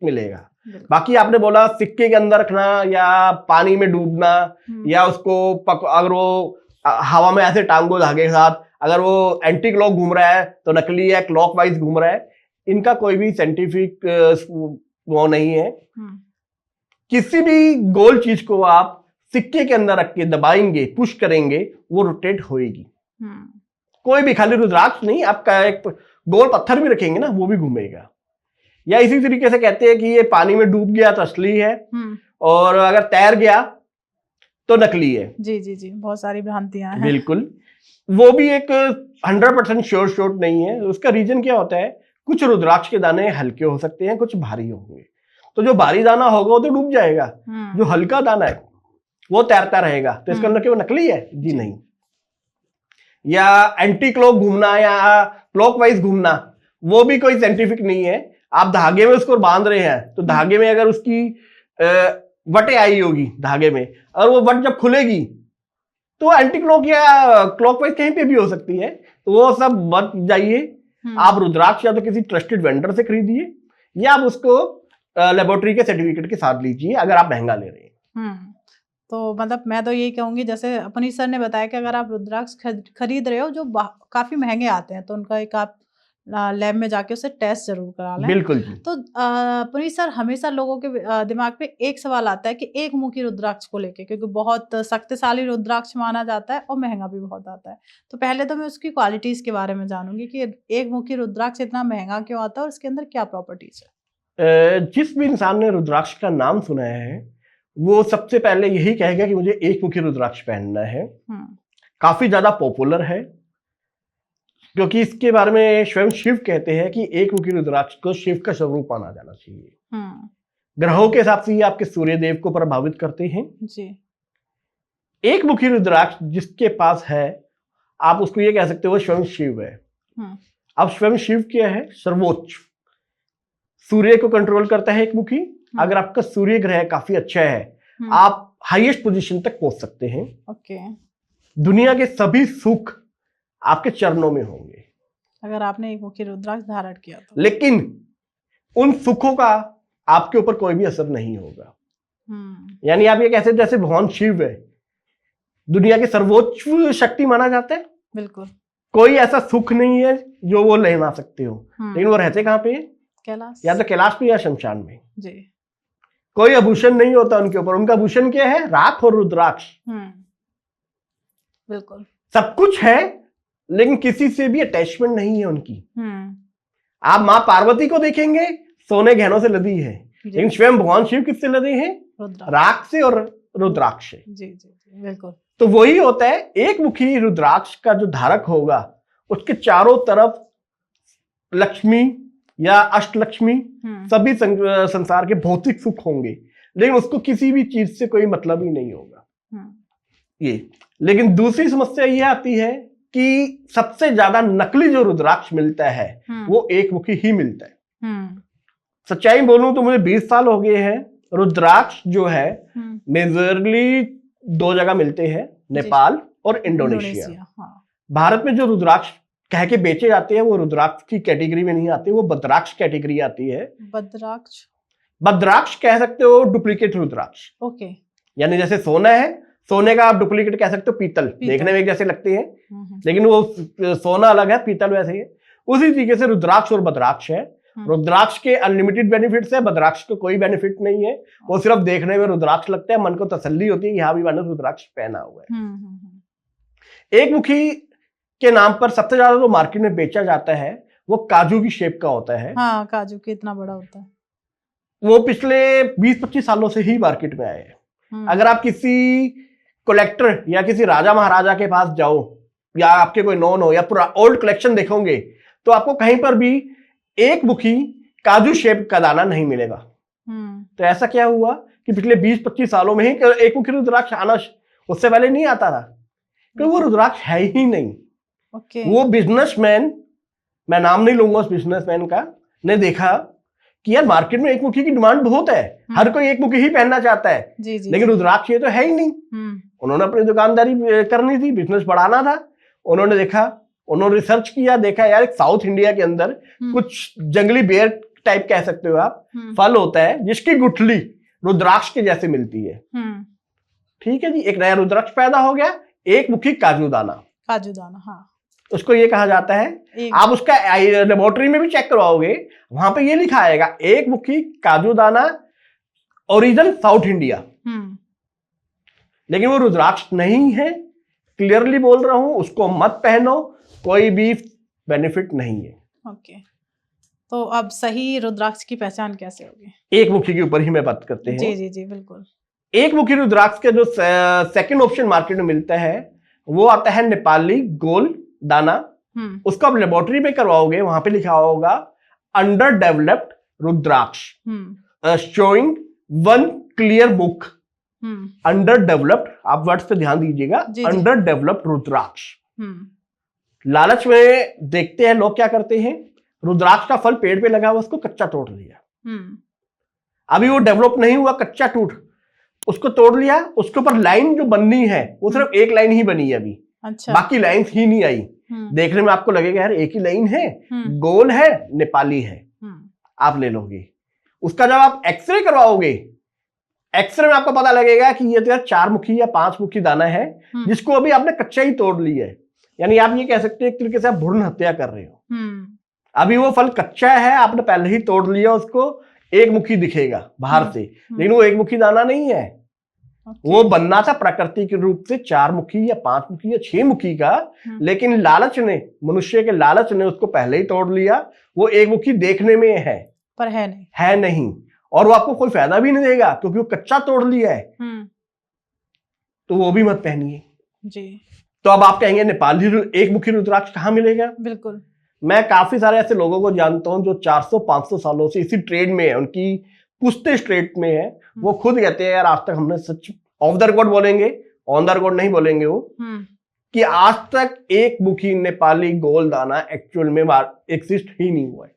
B: मिलेगा। बाकी आपने बोला सिक्के के अंदर रखना या पानी में डूबना, या उसको अगर वो हवा में ऐसे टांगो धागे के साथ, अगर वो एंटी क्लॉक घूम रहा है तो नकली है, क्लॉकवाइज घूम रहा है, इनका कोई भी साइंटिफिक वो नहीं है। किसी भी गोल चीज को आप सिक्के के अंदर रख के दबाएंगे, पुश करेंगे, वो रोटेट होएगी। कोई भी, खाली रुद्राक्ष नहीं, आपका एक गोल पत्थर भी रखेंगे ना वो भी घूमेगा। या इसी तरीके से कहते हैं कि ये पानी में डूब गया तो असली है, और अगर तैर गया तो नकली है।
A: जी जी जी, बहुत सारी भ्रांतियां हैं।
B: बिल्कुल, वो भी एक 100% श्योर शॉट नहीं है। उसका रीजन क्या होता है, कुछ रुद्राक्ष के दाने हल्के हो सकते हैं, कुछ भारी होंगे। तो जो भारी दाना होगा वो तो डूब जाएगा, जो हल्का दाना है वो तैरता रहेगा। तो इसका अंदर क्या वो नकली है? जी नहीं। या एंटी क्लॉक घूमना या क्लॉकवाइज घूमना, वो भी कोई साइंटिफिक नहीं है। आप धागे में उसको बांध रहे हैं तो धागे में अगर उसकी वटें आई होगी धागे में, और वो वट जब खुलेगी तो एंटी क्लॉक या क्लॉकवाइज कहीं पे भी हो सकती है। तो वो सब मत जाइए। आप रुद्राक्ष या तो किसी ट्रस्टेड वेंडर से खरीदिए, या आप उसको लेबोरेटरी के सर्टिफिकेट के साथ लीजिए अगर आप महंगा ले रहे हैं।
A: तो मतलब मैं तो यही कहूंगी, जैसे अपनी सर ने बताया कि अगर आप रुद्राक्ष खरीद रहे हो जो काफी महंगे आते हैं, तो उनका एक आप लैब में जाके उसे टेस्ट जरूर करा लें।
B: बिल्कुल।
A: तो पुनीत सर, हमेशा लोगों के दिमाग पे एक सवाल आता है कि एक मुखी रुद्राक्ष को लेके, क्योंकि बहुत शक्तिशाली रुद्राक्ष माना जाता है और महंगा भी बहुत आता है। तो पहले तो मैं उसकी क्वालिटीज के बारे में जानूंगी कि एक मुखी रुद्राक्ष इतना महंगा क्यों आता है और उसके अंदर क्या प्रॉपर्टीज
B: है। जिस भी इंसान ने रुद्राक्ष का नाम सुना है वो सबसे पहले यही कहेगा कि मुझे एक मुखी रुद्राक्ष पहनना है। काफी ज्यादा पॉपुलर है, क्योंकि इसके बारे में स्वयं शिव कहते हैं कि एक मुखी रुद्राक्ष को शिव का स्वरूप माना जाना चाहिए। ग्रहों के हिसाब से ये आपके सूर्य देव को प्रभावित करते हैं जी। एक मुखी रुद्राक्ष जिसके पास है, आप उसको ये कह सकते हो स्वयं शिव है। अब स्वयं शिव क्या है? सर्वोच्च, सूर्य को कंट्रोल करता है एक मुखी। अगर आपका सूर्य ग्रह काफी अच्छा है, आप हाईएस्ट पोजीशन तक पहुंच सकते हैं।
A: ओके।
B: दुनिया के सभी सुख आपके चरणों में होंगे
A: अगर आपने एक मुखी रुद्राक्ष धारण किया तो।
B: लेकिन उन सुखों का आपके ऊपर कोई भी असर नहीं होगा। यानी आप ये कैसे, जैसे भगवान शिव है, दुनिया के सर्वोच्च शक्ति माना जाता है।
A: बिल्कुल।
B: कोई ऐसा सुख नहीं है जो वो ले ना सकते हो। लेकिन वो रहते कहाँ पे?
A: कैलाश।
B: या तो कैलाश पे या शमशान में
A: जी।
B: कोई आभूषण नहीं होता उनके ऊपर। उनका आभूषण क्या है? राख और रुद्राक्ष।
A: बिल्कुल।
B: सब कुछ है लेकिन किसी से भी अटैचमेंट नहीं है उनकी।
A: हम्म।
B: आप माँ पार्वती को देखेंगे, सोने गहनों से लदी है,
A: जी
B: लेकिन स्वयं भगवान शिव किससे लदे हैं?
A: रुद्राक्ष।
B: राख से और रुद्राक्ष से।
A: जी जी जी बिल्कुल।
B: तो वही होता है, एक मुखी रुद्राक्ष का जो धारक होगा उसके चारों तरफ लक्ष्मी या अष्टलक्ष्मी सभी संसार के भौतिक सुख होंगे, लेकिन उसको किसी भी चीज से कोई मतलब ही नहीं होगा ये। लेकिन दूसरी समस्या ये आती है कि सबसे ज्यादा नकली जो रुद्राक्ष मिलता है वो एक मुखी ही मिलता है। सच्चाई बोलूं तो मुझे 20 साल हो गए हैं। रुद्राक्ष जो है मेजरली 2 जगह मिलते हैं, नेपाल और इंडोनेशिया। भारत में जो रुद्राक्ष कह के बेचे जाते हैं वो रुद्राक्ष की कैटेगरी में नहीं आते, वो बद्राक्ष कैटेगरी आती है। बद्राक्ष कह सकते हो डुप्लीकेट रुद्राक्ष।
A: ओके।
B: यानी जैसे सोना है, सोने का आप डुप्लीकेट कह सकते हो पीतल, देखने में एक जैसे लगते हैं लेकिन वो सोना अलग है, पीतल वैसे ही है। उसी तरीके से रुद्राक्ष और बद्राक्ष है। रुद्राक्ष के अनलिमिटेड बेनिफिट्स है, बद्राक्ष को कोई बेनिफिट नहीं है। वो सिर्फ देखने में रुद्राक्ष लगता है, मन को तसल्ली होती है कि हाँ भी मैंने रुद्राक्ष पहना हुआ है। एक मुखी के नाम पर सबसे ज्यादा जो मार्केट में बेचा जाता है वो काजू की शेप का होता है।
A: हाँ, काजू के इतना बड़ा होता है। वो
B: पिछले 20-25 सालों से ही मार्केट में आए हैं। अगर आप किसी कलेक्टर या किसी राजा महाराजा के पास जाओ या आपके कोई नॉन हो या पूरा ओल्ड कलेक्शन देखोगे तो आपको कहीं पर भी एक मुखी काजू शेप का दाना नहीं मिलेगा। तो ऐसा क्या हुआ कि पिछले 20-25 सालों में ही एक मुखी रुद्राक्ष आना, उससे पहले नहीं आता था क्योंकि वो रुद्राक्ष है ही नहीं। वो बिजनेसमैन, मैं नाम नहीं लूंगा उस बिजनेसमैन का, ने देखा कि यार मार्केट में एक मुखी की डिमांड बहुत है, हर कोई एक मुखी ही पहनना चाहता है, लेकिन रुद्राक्ष ये तो है ही नहीं। उन्होंने अपनी दुकानदारी करनी थी, बिजनेस बढ़ाना था। उन्होंने देखा, उन्होंने रिसर्च किया, देखा यार एक साउथ इंडिया के अंदर कुछ जंगली बेर टाइप कह सकते हो आप, फल होता है जिसकी गुठली रुद्राक्ष के जैसे मिलती है। ठीक है जी, एक नया रुद्राक्ष पैदा हो गया, एक मुखी काजू दाना।
A: हाँ।
B: उसको ये कहा जाता है, आप उसका लेबोरेटरी में भी चेक करवाओगे, वहां पे ये लिखा आएगा एक मुखी काजू दाना, ओरिजिन साउथ इंडिया। लेकिन वो रुद्राक्ष नहीं है, क्लियरली बोल रहा हूं, उसको मत पहनो, कोई भी बेनिफिट नहीं है।
A: ओके। तो अब सही रुद्राक्ष की पहचान कैसे होगी? एक
B: मुखी के ऊपर ही मैं बात करते हैं।
A: जी जी जी बिल्कुल।
B: एक मुखी रुद्राक्ष का जो सेकंड ऑप्शन मार्केट में मिलता है वो आता है नेपाली गोल दाना। उसको आप लेबोरेटरी में करवाओगे, वहां पे लिखा होगा under developed rudraksha, showing one clear book. Under developed, आप वर्ड्स पे ध्यान दीजिएगा, अंडर डेवलप्ड रुद्राक्ष। लालच में देखते हैं लोग क्या करते हैं, रुद्राक्ष का फल पेड़ पे लगा हुआ उसको कच्चा तोड़ लिया। अभी वो डेवलप नहीं हुआ, कच्चा टूट, उसको तोड़ लिया, उसके ऊपर लाइन जो बननी है वो सिर्फ एक लाइन ही बनी है अभी। अच्छा। बाकी लाइन ही नहीं आई। देखने में आपको लगेगा यार एक ही लाइन है, गोल है, नेपाली है, आप ले लोगे। उसका जब आप एक्सरे करवाओगे, एक्सरे में आपको पता लगेगा कि ये तो यार 4 मुखी या 5 मुखी दाना है जिसको अभी आपने कच्चा ही तोड़ लिया है। यानी आप ये कह सकते हैं एक तरीके से आप भ्रूण हत्या कर रहे हो। अभी वो फल कच्चा है, आपने पहले ही तोड़ लिया उसको, एक मुखी दिखेगा बाहर से, लेकिन वो एक मुखी दाना नहीं है। वो बनना था प्रकृति के रूप से 4 मुखी या 5 मुखी या 6 मुखी का, लेकिन लालच ने, मनुष्य के लालच ने उसको पहले ही तोड़ लिया। वो एक मुखी देखने में है
A: पर
B: है नहीं, और वो आपको कोई फायदा भी नहीं देगा क्योंकि वो कच्चा तोड़ लिया है। तो वो भी मत पहनिए
A: जी।
B: तो अब आप कहेंगे नेपाली एक मुखी रुद्राक्ष कहाँ मिलेगा?
A: बिल्कुल।
B: मैं काफी सारे ऐसे लोगों को जानता हूं जो 400-500 सालों से इसी ट्रेड में है, उनकी पुश्ते ट्रेड में है। वो खुद कहते हैं यार आज तक हमने सच, ऑफ द रिकॉर्ड बोलेंगे, ऑन द रिकॉर्ड नहीं बोलेंगे वो, कि आज तक एक मुखी नेपाली गोल दाना एक्चुअल में एग्जिस्ट ही नहीं हुआ है।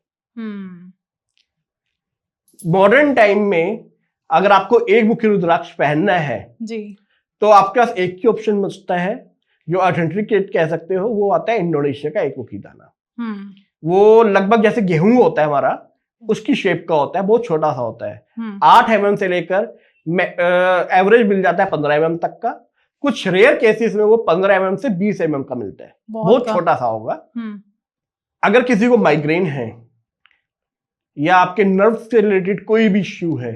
B: मॉडर्न टाइम में अगर आपको एक मुखी रुद्राक्ष पहनना है
A: जी,
B: तो आपके पास एक ही ऑप्शन बचता है जो ऑथेंटिकेट कह सकते हो, वो आता है इंडोनेशिया का एक मुखी दाना। वो लगभग जैसे गेहूं होता है हमारा, उसकी शेप का होता है, बहुत छोटा सा होता है। 8 mm से लेकर एवरेज मिल जाता है 15 mm तक का। कुछ रेयर केसेस में वो 15 mm से 20 mm का मिलता है, बहुत छोटा सा होगा। अगर किसी को माइग्रेन है या आपके नर्व से रिलेटेड कोई भी इश्यू है,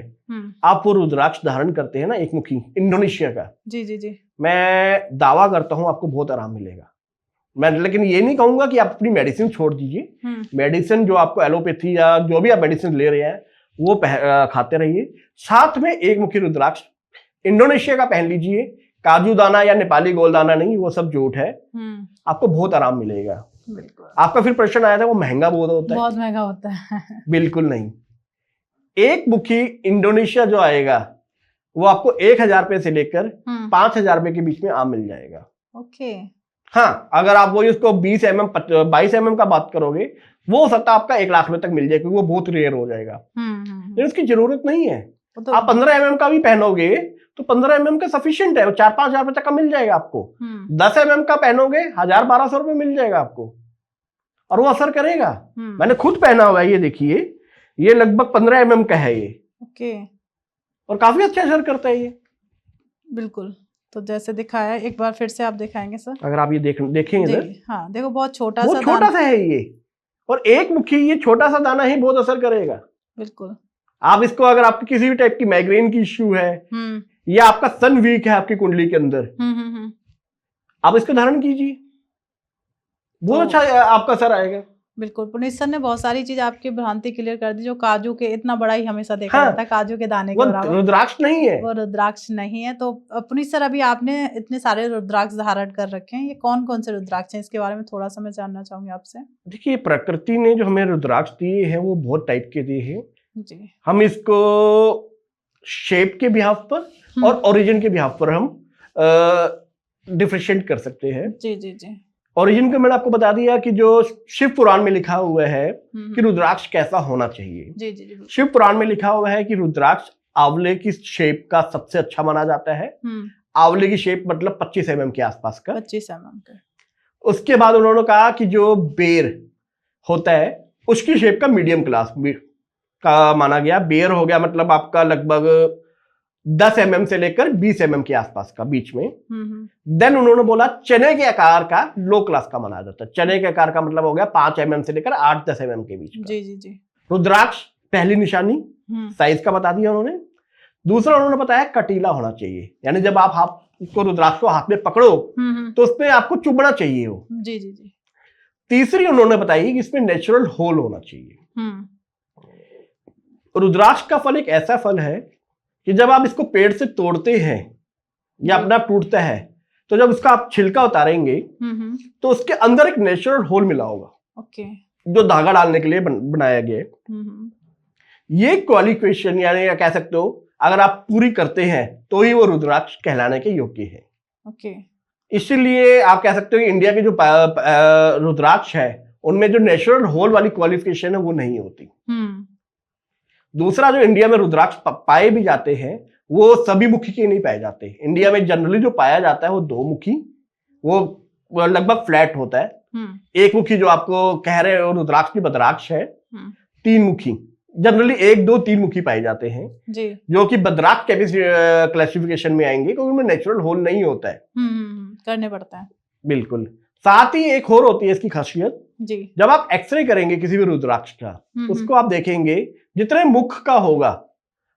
B: आप वो रुद्राक्ष धारण करते हैं ना एक मुखी इंडोनेशिया का,
A: जी जी जी,
B: मैं दावा करता हूं आपको बहुत आराम मिलेगा। मैं लेकिन ये नहीं कहूंगा कि आप अपनी मेडिसिन छोड़ दीजिए। मेडिसिन जो आपको एलोपैथी या जो भी आप मेडिसिन ले रहे हैं वो खाते रहिए। साथ में एक मुखी रुद्राक्ष इंडोनेशिया का पहन लीजिए। काजू दाना या नेपाली गोल दाना नहीं, वो सब झूठ है। आपको बहुत आराम मिलेगा।
A: बिल्कुल।
B: आपका फिर प्रश्न आया था वो महंगा बहुत होता है?
A: बहुत महंगा होता है।
B: बिल्कुल नहीं। एक मुखी इंडोनेशिया जो आएगा वो आपको 1,000 रुपए से लेकर 5,000 रुपए के बीच में आम मिल जाएगा।
A: ओके।
B: हाँ, अगर आप वही उसको 20 mm 22 mm का बात करोगे वो हो सकता है आपका 1 लाख रुपए तक मिल जाए, क्योंकि वो बहुत रेयर हो जाएगा। लेकिन उसकी जरूरत नहीं है।
A: तो
B: आप 15 mm का भी पहनोगे तो 15 mm का सफिशियंट है, वो 4-5 हजार रुपए तक का मिल जाएगा आपको। 10 mm का पहनोगे 1,000-1,200 रुपए मिल जाएगा आपको, और वो असर करेगा। मैंने खुद पहना हुआ है, ये देखिए, ये लगभग 15 mm का है ये।
A: ओके।
B: और काफी अच्छा असर करता है ये।
A: बिल्कुल। तो जैसे दिखाया, एक बार फिर से आप दिखाएंगे सर?
B: अगर आप ये देखेंगे सर,
A: हाँ देखो, बहुत छोटा
B: सा है ये, और एक मुखी ये छोटा सा दाना ही बहुत असर करेगा।
A: बिल्कुल। आप
B: इसको, अगर आपकी किसी भी टाइप की माइग्रेन की इश्यू है या आपका सन वीक है आपकी कुंडली के अंदर, आप इसको धारण कीजिए, बहुत अच्छा आपका असर आएगा।
A: बिल्कुल। पुनीत सर ने बहुत सारी चीज आपकी भ्रांति क्लियर कर दी। जो काजू के इतना बड़ा ही हमेशा देखा जाता है, काजू के दाने के बराबर,
B: रुद्राक्ष नहीं है,
A: वो रुद्राक्ष नहीं है। तो पुनीत सर, अभी आपने इतने सारे रुद्राक्ष धारण कर रखे हैं, ये कौन कौन से रुद्राक्ष हैं, इसके बारे में थोड़ा सा मैं जानना चाहूंगी आपसे।
B: देखिए, प्रकृति ने जो हमें रुद्राक्ष दिए हैं वो बहुत टाइप के दिए हैं
A: जी।
B: हम इसको शेप के बिहाफ पर और ओरिजिन के बिहाफ पर हम डिफरेंशिएट कर सकते हैं।
A: जी जी जी।
B: ओरिजिन को मैंने आपको बता दिया कि जो शिव पुराण में लिखा हुआ है कि रुद्राक्ष कैसा होना चाहिए।
A: जी जी जी।
B: शिव पुराण में लिखा हुआ है कि रुद्राक्ष आंवले की शेप का सबसे अच्छा माना जाता है। आंवले की शेप मतलब 25 mm के आसपास का।
A: 25 mm का।
B: उसके बाद उन्होंने कहा कि जो बेर होता है उसकी शेप का मीडियम क्लास का माना गया। बेर हो गया मतलब आपका लगभग 10 mm से लेकर 20 mm के आसपास का बीच में। देन उन्होंने बोला चने के आकार का लो क्लास का माना जाता है। चने के आकार का मतलब हो गया 5 mm से लेकर 8-10 mm के बीच का।
A: जी जी जी।
B: रुद्राक्ष पहली निशानी साइज का बता दिया उन्होंने। दूसरा उन्होंने बताया कटीला होना चाहिए, यानी जब आप हाथ को रुद्राक्ष को हाथ में पकड़ो तो उसमें आपको चुभना चाहिए वो।
A: जी जी जी।
B: तीसरी उन्होंने बताई कि इसमें नेचुरल होल होना चाहिए। रुद्राक्ष का फल एक ऐसा फल है कि जब आप इसको पेड़ से तोड़ते हैं या अपना टूटता है तो जब उसका आप छिलका उतारेंगे तो उसके अंदर एक नेचुरल होल मिला होगा।
A: ओके।
B: जो धागा डालने के लिए बनाया गया है। ये क्वालिफिकेशन, यानी कह सकते हो अगर आप पूरी करते हैं तो ही वो रुद्राक्ष कहलाने के योग्य है।
A: ओके।
B: इसीलिए आप कह सकते हो कि इंडिया के जो रुद्राक्ष है उनमें जो नेचुरल होल वाली क्वालिफिकेशन है वो नहीं होती। दूसरा, जो इंडिया में रुद्राक्ष पाए भी जाते हैं वो सभी मुखी के नहीं पाए जाते। इंडिया में जनरली जो पाया जाता है वो 2 मुखी, वो लगभग फ्लैट होता है। एक मुखी जो आपको कह रहे हो रुद्राक्ष की बद्राक्ष है। 3 मुखी जनरली 1, 2, 3 मुखी पाए जाते हैं जी। जो कि बद्राक्ष क्लासिफिकेशन में आएंगे क्योंकि उनमें नेचुरल होल नहीं होता है।
A: करने पड़ता है।
B: बिल्कुल। साथ ही एक और होती है इसकी खासियत
A: जी।
B: जब आप एक्सरे करेंगे किसी भी रुद्राक्ष का, उसको आप देखेंगे जितने मुख का होगा,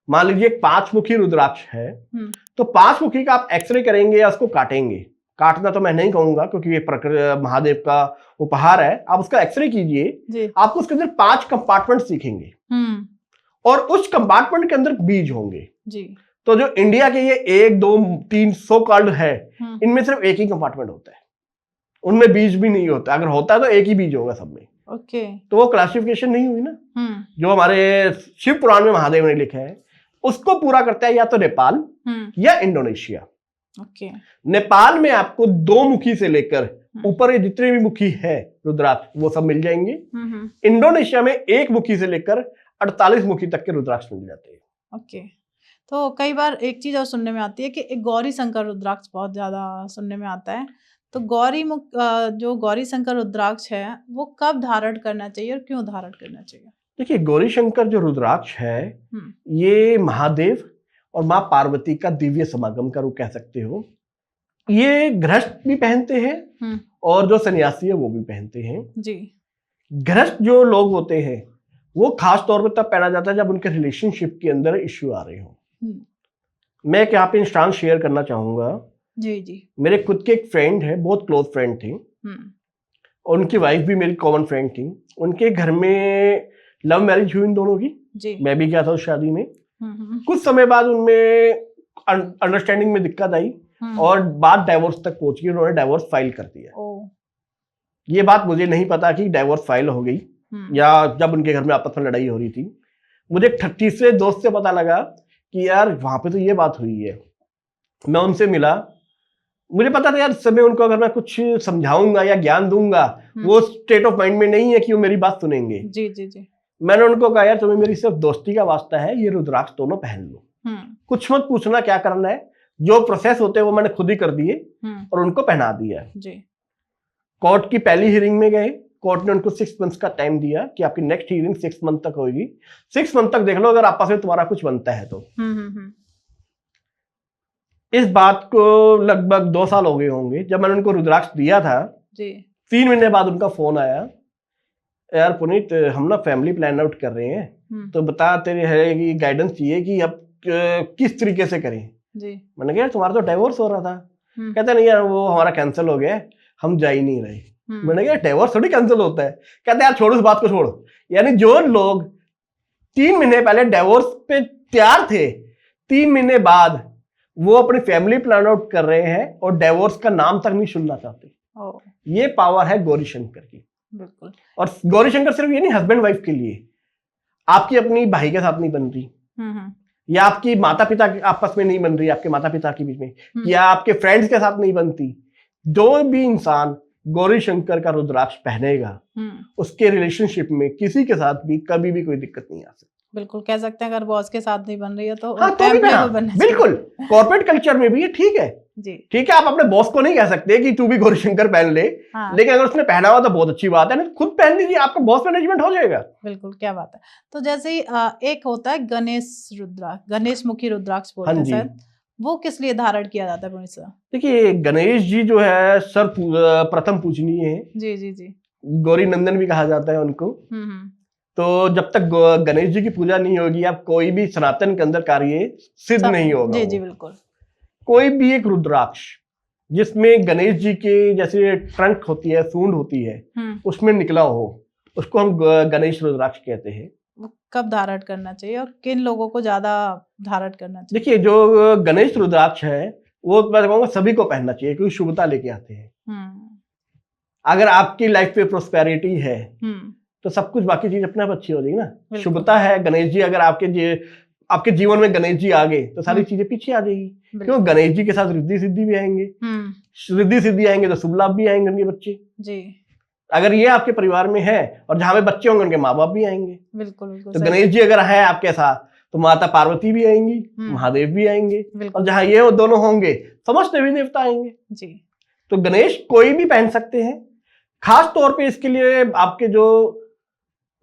B: मान लीजिए 5 मुखी रुद्राक्ष है तो 5 मुखी का आप एक्सरे करेंगे या उसको काटेंगे। काटना तो मैं नहीं कहूंगा क्योंकि ये महादेव का उपहार है। आप उसका एक्सरे कीजिए, आपको उसके अंदर 5 कंपार्टमेंट दिखेंगे और उस कंपार्टमेंट के अंदर बीज होंगे जी। तो जो इंडिया के ये 1, 2, 3 सो कॉल्ड है, इनमें सिर्फ एक ही कंपार्टमेंट होता है, उनमें बीज भी नहीं होता। अगर होता है तो एक ही बीज होगा सब में।
A: ओके।
B: तो वो क्लासिफिकेशन नहीं हुई ना। जो हमारे शिव पुराण में महादेव ने लिखा है उसको पूरा करता है या तो नेपाल या इंडोनेशिया।
A: ओके।
B: नेपाल में आपको 2 मुखी से लेकर ऊपर जितने भी मुखी है रुद्राक्ष वो सब मिल जाएंगे। इंडोनेशिया में 1 मुखी से लेकर 48 मुखी तक के रुद्राक्ष मिल जाते हैं।
A: ओके। तो कई बार एक चीज और सुनने में आती है कि एक गौरी शंकर रुद्राक्ष बहुत ज्यादा सुनने में आता है। तो जो गौरी शंकर रुद्राक्ष है वो कब धारण करना चाहिए और क्यों धारण करना चाहिए?
B: देखिए, गौरी शंकर जो रुद्राक्ष है ये महादेव और माँ पार्वती का दिव्य समागम का रूप कह सकते हो। ये गृहस्थ भी पहनते हैं और जो सन्यासी है वो भी पहनते हैं जी। गृहस्थ जो लोग होते हैं वो खास तौर पर तब पहना जाता है जब उनके रिलेशनशिप के अंदर इश्यू आ रहे हो। मैं यहाँ पे इंस्टांस शेयर करना चाहूंगा
A: जी जी।
B: मेरे खुद के एक फ्रेंड है, बहुत क्लोज फ्रेंड थी, और उनकी वाइफ भी मेरी कॉमन फ्रेंड थी। उनके घर में लव मैरिज हुई इन दोनों की
A: जी।
B: मैं भी गया था उस शादी में। कुछ समय बाद उनमें अंडरस्टैंडिंग में दिक्कत आई और बात डाइवोर्स तक पहुंच गई। उन्होंने डाइवोर्स फाइल कर दिया। ये बात मुझे नहीं पता कि डाइवोर्स फाइल हो गई या जब उनके घर में आपस में लड़ाई हो रही थी। मुझे तीसरे दोस्त से पता लगा कि यार वहां पे तो ये बात हुई है। मैं उनसे मिला, मुझे पता था यार इस समय उनको अगर मैं कुछ समझाऊंगा या ज्ञान दूंगा वो स्टेट ऑफ माइंड में नहीं है कि वो मेरी बात सुनेंगे।
A: जी जी जी।
B: मैंने उनको कहा यार तुम्हें मेरी सिर्फ दोस्ती का वास्ता है, ये रुद्राक्ष दोनों पहन लो, कुछ मत पूछना क्या करना है, जो प्रोसेस होते हैं वो मैंने खुद ही कर दिए और उनको पहना दिया जी। कोर्ट की पहली हियरिंग में गए, कोर्ट ने उनको 6 मंथ्स का टाइम दिया कि आपकी नेक्स्ट हियरिंग 6 मंथ तक होगी। 6 मंथ तक देख लो अगर आपस में तुम्हारा कुछ बनता है तो। इस बात को लगभग 2 साल हो गए होंगे जब मैंने उनको रुद्राक्ष दिया था जी। 3 महीने बाद उनका फोन आया, यार पुनीत हम ना फैमिली प्लान आउट कर रहे हैं तो बता तेरे है कि गाइडेंस चाहिए कि अब किस तरीके से करें जी। मैंने कहा यार तुम्हारा तो डाइवोर्स हो रहा था। कहते नहीं यार वो हमारा कैंसिल हो गया, हम जा ही नहीं रहे। मैंने कहा डाइवोर्स थोड़ी कैंसिल होता है। कहते यार छोड़ो इस बात को, छोड़ो। यानी जो लोग 3 महीने पहले डाइवोर्स पे तैयार थे, 3 महीने बाद वो अपनी फैमिली प्लान आउट कर रहे हैं और डाइवोर्स का नाम तक नहीं सुनना चाहते। ये पावर है गौरीशंकर की। बिल्कुल। और गौरीशंकर सिर्फ ये नहीं हस्बैंड वाइफ के लिए, आपकी अपनी भाई के साथ नहीं बन रही या आपकी माता पिता आपस में नहीं बन रही, आपके माता पिता के बीच में या आपके फ्रेंड्स के साथ नहीं बनती। जो भी इंसान गौरीशंकर का रुद्राक्ष पहनेगा उसके रिलेशनशिप में किसी के साथ भी कभी भी कोई दिक्कत नहीं आ सकती। बिल्कुल कह सकते हैं अगर बॉस के साथ नहीं बन रही है तो हाँ, तो बिल्कुल कॉर्पोरेट कल्चर में भी ये ठीक है जी। ठीक है, आप अपने बॉस को नहीं कह सकते कि तू भी गौरीशंकर पहन ले हाँ। लेकिन अगर उसने पहना हुआ तो बहुत अच्छी बात है ना, खुद पहन लीजिए, आपका बॉस मैनेजमेंट हो जाएगा। बिल्कुल, क्या बात है। तो जैसे एक होता है गणेश रुद्राक्ष, गणेश मुखी रुद्राक्ष बोलते हैं शायद, वो किस लिए धारण किया जाता है पुनीत सर? देखिए गणेश जी जो है सर प्रथम पूजनीय है जी जी जी। गौरी नंदन भी कहा जाता है उनको। तो जब तक गणेश जी की पूजा नहीं होगी आप कोई भी सनातन के अंदर कार्य सिद्ध नहीं होगा। जी जी बिल्कुल। कोई भी एक रुद्राक्ष जिसमें गणेश जी के जैसे ट्रंक होती है, सूंड होती है, उसमें निकला हो, उसको हम गणेश रुद्राक्ष कहते हैं। कब धारण करना चाहिए और किन लोगों को ज्यादा धारण करना चाहिए? देखिए जो गणेश रुद्राक्ष है वो मैं कहूँगा सभी को पहनना चाहिए क्योंकि शुभता लेके आते हैं। अगर आपकी लाइफ पे प्रोस्पेरिटी है तो सब कुछ बाकी चीज अपने आप अच्छी हो जाएगी ना। शुभता है, गणेश जी अगर आपके जीवन में गणेश जी आ गए तो सारी चीजें पीछे आ जाएगी। क्यों? गणेश जी के साथ रिद्धि सिद्धि भी आएंगे, रिद्धि सिद्धि आएंगे तो शुभ लाभ भी आएंगे उनके बच्चे जी। अगर ये आपके परिवार में है और जहां पे बच्चे होंगे उनके माँ बाप भी आएंगे। बिल्कुल बिल्कुल। तो गणेश जी अगर है आपके साथ तो माता पार्वती भी आएंगी, महादेव भी आएंगे, और जहां ये दोनों होंगे समस्त देवी देवता आएंगे जी। तो गणेश कोई भी पहन सकते हैं। खास तौर पे इसके लिए आपके जो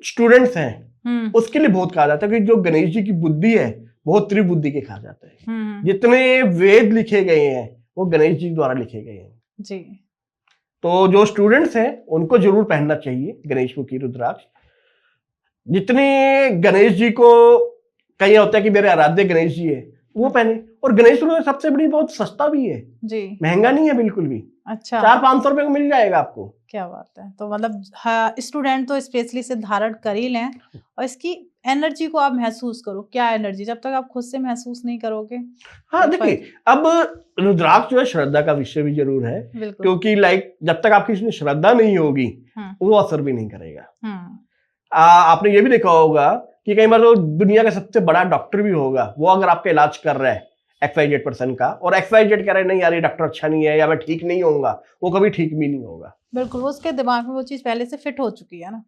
B: स्टूडेंट्स हैं उसके लिए बहुत कहा जाता है कि जो गणेश जी की बुद्धि है बहुत त्रिबुद्धि के कहा जाता है। जितने वेद लिखे गए हैं वो गणेश जी द्वारा लिखे गए हैं जी। तो जो स्टूडेंट्स हैं उनको जरूर पहनना चाहिए गणेश मुखी रुद्राक्ष। जितने गणेश जी को कहीं होता है कि मेरे आराध्य गणेश जी है वो पहने। और गणेश रुद्राक्ष सबसे बड़ी बहुत सस्ता भी है जी, महंगा नहीं है बिल्कुल भी। अच्छा, 400-500 रुपए को मिल जाएगा आपको। क्या बात है। तो मतलब स्टूडेंट तो स्पेशली से धारण कर ही लें और इसकी एनर्जी को आप महसूस करो। क्या एनर्जी, जब तक आप खुद से महसूस नहीं करोगे। हाँ देखिए अब रुद्राक्ष जो है श्रद्धा का विषय भी जरूर है क्योंकि जब तक आपकी इसमें श्रद्धा नहीं होगी वो असर भी नहीं करेगा। आपने ये भी देखा होगा कि कई बार तो दुनिया का सबसे बड़ा डॉक्टर भी होगा, वो अगर आपका इलाज कर रहा है XYZ पर्सन का और XYZ कह रहे नहीं यार ये डॉक्टर अच्छा नहीं है या मैं ठीक नहीं होऊंगा, वो कभी ठीक भी नहीं होगा। बिल्कुल, उसके दिमाग में वो चीज पहले से फिट हो चुकी है ना।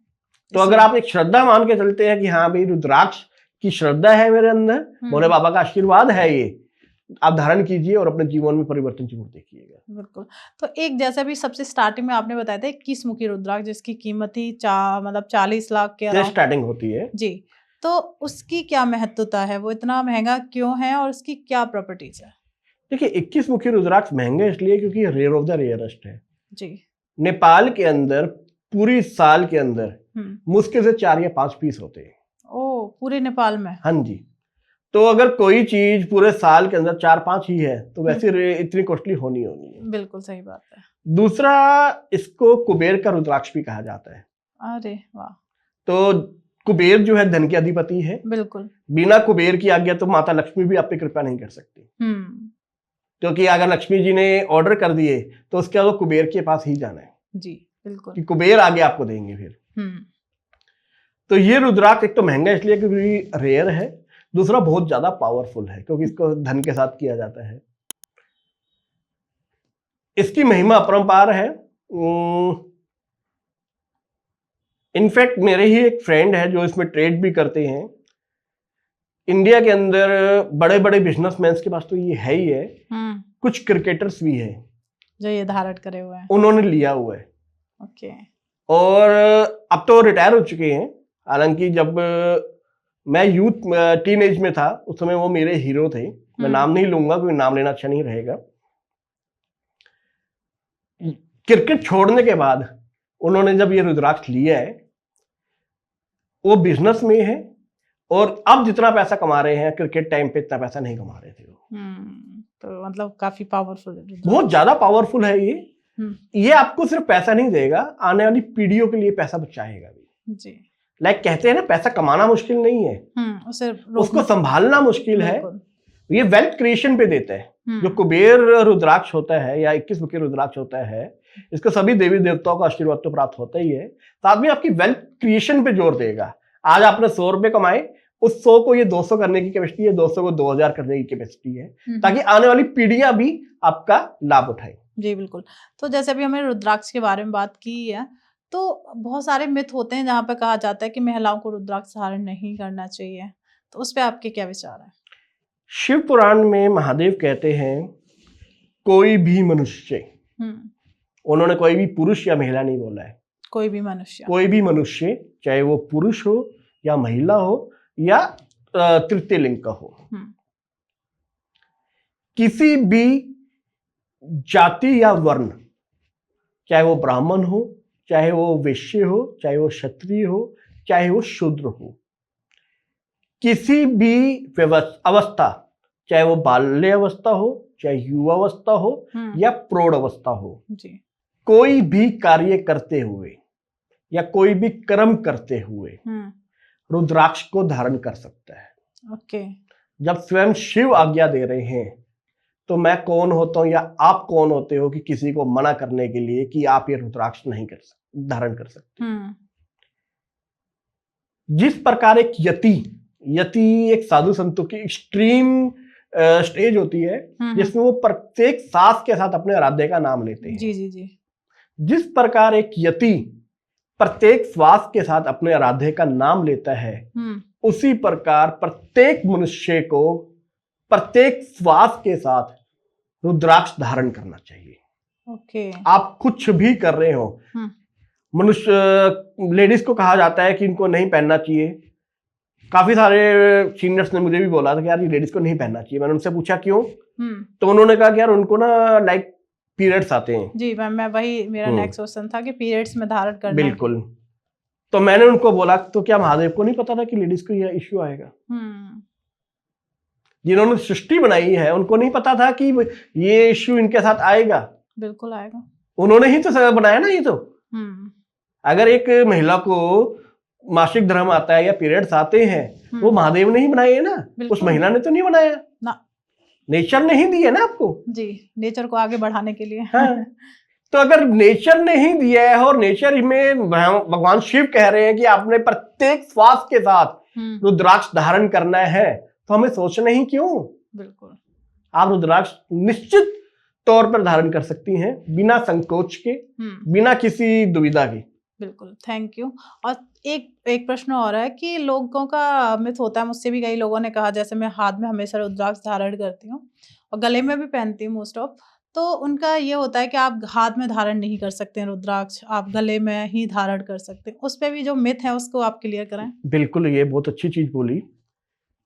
B: तो अगर आप एक श्रद्धा मान के चलते हैं कि हाँ भाई रुद्राक्ष की श्रद्धा है मेरे अंदर, भोले बाबा का आशीर्वाद है, ये आप धारण कीजिए और अपने जीवन में परिवर्तन जरूर देखिएगा। बिल्कुल। तो एक जैसा भी सबसे स्टार्टिंग में आपने बताया था 21 मुखी रुद्राक्ष जिसकी कीमत ही 40 लाख के स्टार्टिंग होती है जी। तो उसकी क्या महत्वता है, वो इतना महंगा क्यों है और उसकी क्या प्रॉपर्टीज है? देखिए 21 मुखी रुद्राक्ष महंगा इसलिए क्योंकि रेयर ऑफ द रेयरेस्ट है जी। नेपाल के अंदर पूरी साल के अंदर मुश्किल से 4 या 5 पीस होते हैं। ओ, पूरे नेपाल में? हाँ जी। तो अगर कोई चीज पूरे साल के अंदर 4-5 ही है तो वैसे इतनी कॉस्टली होनी है।
A: बिल्कुल सही बात है।
B: दूसरा, इसको कुबेर का रुद्राक्ष भी कहा जाता है।
A: अरे वाह।
B: तो कुबेर जो है धन के अधिपति है।
A: बिल्कुल।
B: बिना कुबेर की आज्ञा तो माता लक्ष्मी भी आप पे कृपा नहीं कर सकती, क्योंकि अगर लक्ष्मी जी ने ऑर्डर कर दिए तो उसके बाद कुबेर के पास ही जाना है।
A: जी बिल्कुल।
B: कि कुबेर आगे आपको देंगे फिर। तो ये रुद्राक्ष एक तो महंगा इसलिए क्योंकि रेयर है, दूसरा बहुत ज्यादा पावरफुल है क्योंकि इसको धन के साथ किया जाता है। इसकी महिमा अपरंपार है। इनफैक्ट मेरे ही एक फ्रेंड है जो इसमें ट्रेड भी करते हैं। इंडिया के अंदर बड़े बड़े बिजनेसमैन के पास तो ये है ही है, कुछ क्रिकेटर्स भी है
A: जो ये धारण करे हुए हैं,
B: उन्होंने लिया हुआ है।
A: ओके।
B: और अब तो रिटायर हो चुके हैं, हालांकि जब मैं यूथ टीन एज में था उस समय वो मेरे हीरो थे। मैं नाम नहीं लूंगा क्योंकि नाम लेना अच्छा नहीं रहेगा। क्रिकेट छोड़ने के बाद उन्होंने जब ये रुद्राक्ष लिया है, वो बिजनेस में है और अब जितना पैसा कमा रहे हैं क्रिकेट टाइम पे इतना पैसा नहीं कमा रहे थे वो।
A: तो मतलब काफी पावरफुल है,
B: बहुत ज्यादा पावरफुल है ये आपको सिर्फ पैसा नहीं देगा, आने वाली पीढ़ियों के लिए पैसा बचाएगा भी जी। लाइक कहते हैं ना, पैसा कमाना मुश्किल नहीं है, उसको संभालना मुश्किल है। ये वेल्थ क्रिएशन पे देता है। जो कुबेर रुद्राक्ष होता है या 21 मुखी रुद्राक्ष होता है, इसको सभी देवी देवताओं का आशीर्वाद तो प्राप्त होता ही है, साथ में आपकी वेल्थ क्रिएशन पे जोर देगा। आज आपने 100 रुपए कमाए, उस 100 को ये 200 करने की कैपेसिटी है, 200 को 2000 करने की कैपेसिटी है, ताकि आने वाली पीढ़ियां भी आपका लाभ उठाए। जी बिल्कुल।
A: तो जैसे अभी हमने रुद्राक्ष के बारे में बात की है, तो बहुत सारे मिथ होते हैं जहाँ पे कहा जाता है कि महिलाओं को रुद्राक्ष धारण नहीं करना चाहिए, तो उस पर आपके क्या विचार है?
B: शिव पुराण में महादेव कहते हैं कोई भी मनुष्य, उन्होंने कोई भी पुरुष या महिला नहीं बोला है,
A: कोई भी मनुष्य,
B: कोई भी मनुष्य, चाहे वो पुरुष हो या महिला हो या तृतीय लिंग का हो, किसी भी जाति या वर्ण, चाहे वो ब्राह्मण हो, चाहे वो वैश्य हो, चाहे वो क्षत्रिय हो, चाहे वो शूद्र हो, किसी भी अवस्था, चाहे वो बाल्य अवस्था हो, चाहे युवा अवस्था हो या प्रौढ़ अवस्था हो जी, कोई भी कार्य करते हुए या कोई भी कर्म करते हुए रुद्राक्ष को धारण कर सकता है। ओके। जब स्वयं शिव आज्ञा दे रहे हैं तो मैं कौन होता हूं या आप कौन होते हो कि किसी को मना करने के लिए कि आप ये रुद्राक्ष नहीं कर सकते, धारण कर सकते। जिस प्रकार एक यति एक साधु संतों की एक्सट्रीम स्टेज होती है जिसमें वो प्रत्येक सांस के साथ अपने आराध्य का नाम लेते हैं। जी जी जी। जिस प्रकार एक यति प्रत्येक श्वास के साथ अपने आराध्य का नाम लेता है, उसी प्रकार प्रत्येक मनुष्य को प्रत्येक श्वास के साथ रुद्राक्ष धारण करना चाहिए। ओके। आप कुछ भी कर रहे हो, मनुष्य लेडीज को कहा जाता है कि इनको नहीं पहनना चाहिए। काफी सारे सीनियर्स ने मुझे भी बोला था कि यार ये लेडीज को नहीं पहनना चाहिए। मैंने उनसे पूछा क्यों, तो उन्होंने कहा कि यार उनको ना लाइक पीरियड्स आते हैं। जी मैं वही मेरा नेक्स्ट क्वेश्चन था कि पीरियड्स में धारण करना। बिल्कुल। तो मैंने उनको बोला तो क्या महादेव को नहीं पता था कि लेडीज को यह इश्यू आएगा? जिन्होंने सृष्टि बनाई है उनको नहीं पता था कि ये इश्यू इनके साथ आएगा? बिल्कुल आएगा। उन्होंने ही तो बनाया ना ये तो। अगर एक महिला को मासिक धर्म आता है या पीरियड्स आते हैं, वो महादेव ने ही बनाए है ना, उस महिला ने तो नहीं बनाया ना, नेचर ने ही दी है ना आपको। जी, नेचर को आगे बढ़ाने के लिए। हाँ। तो अगर नेचर ने ही दिया है और नेचर में भगवान शिव कह रहे हैं कि आपने प्रत्येक श्वास के साथ रुद्राक्ष धारण करना है, तो हमें सोचना ही क्यों? बिल्कुल। आप रुद्राक्ष निश्चित तौर पर धारण कर सकती हैं बिना संकोच के, बिना किसी दुविधा के। बिल्कुल, थैंक यू। और एक प्रश्न और है कि लोगों का मिथ होता है, मुझसे भी कई लोगों ने कहा, जैसे मैं हाथ में हमेशा रुद्राक्ष धारण करती हूँ और गले में भी पहनती हूँ मोस्ट ऑफ, तो उनका ये होता है कि आप हाथ में धारण नहीं कर सकते हैं रुद्राक्ष, आप गले में ही धारण कर सकते हैं। उस पर भी जो मिथ है उसको आप क्लियर कराएं। बिल्कुल, ये बहुत अच्छी चीज बोली।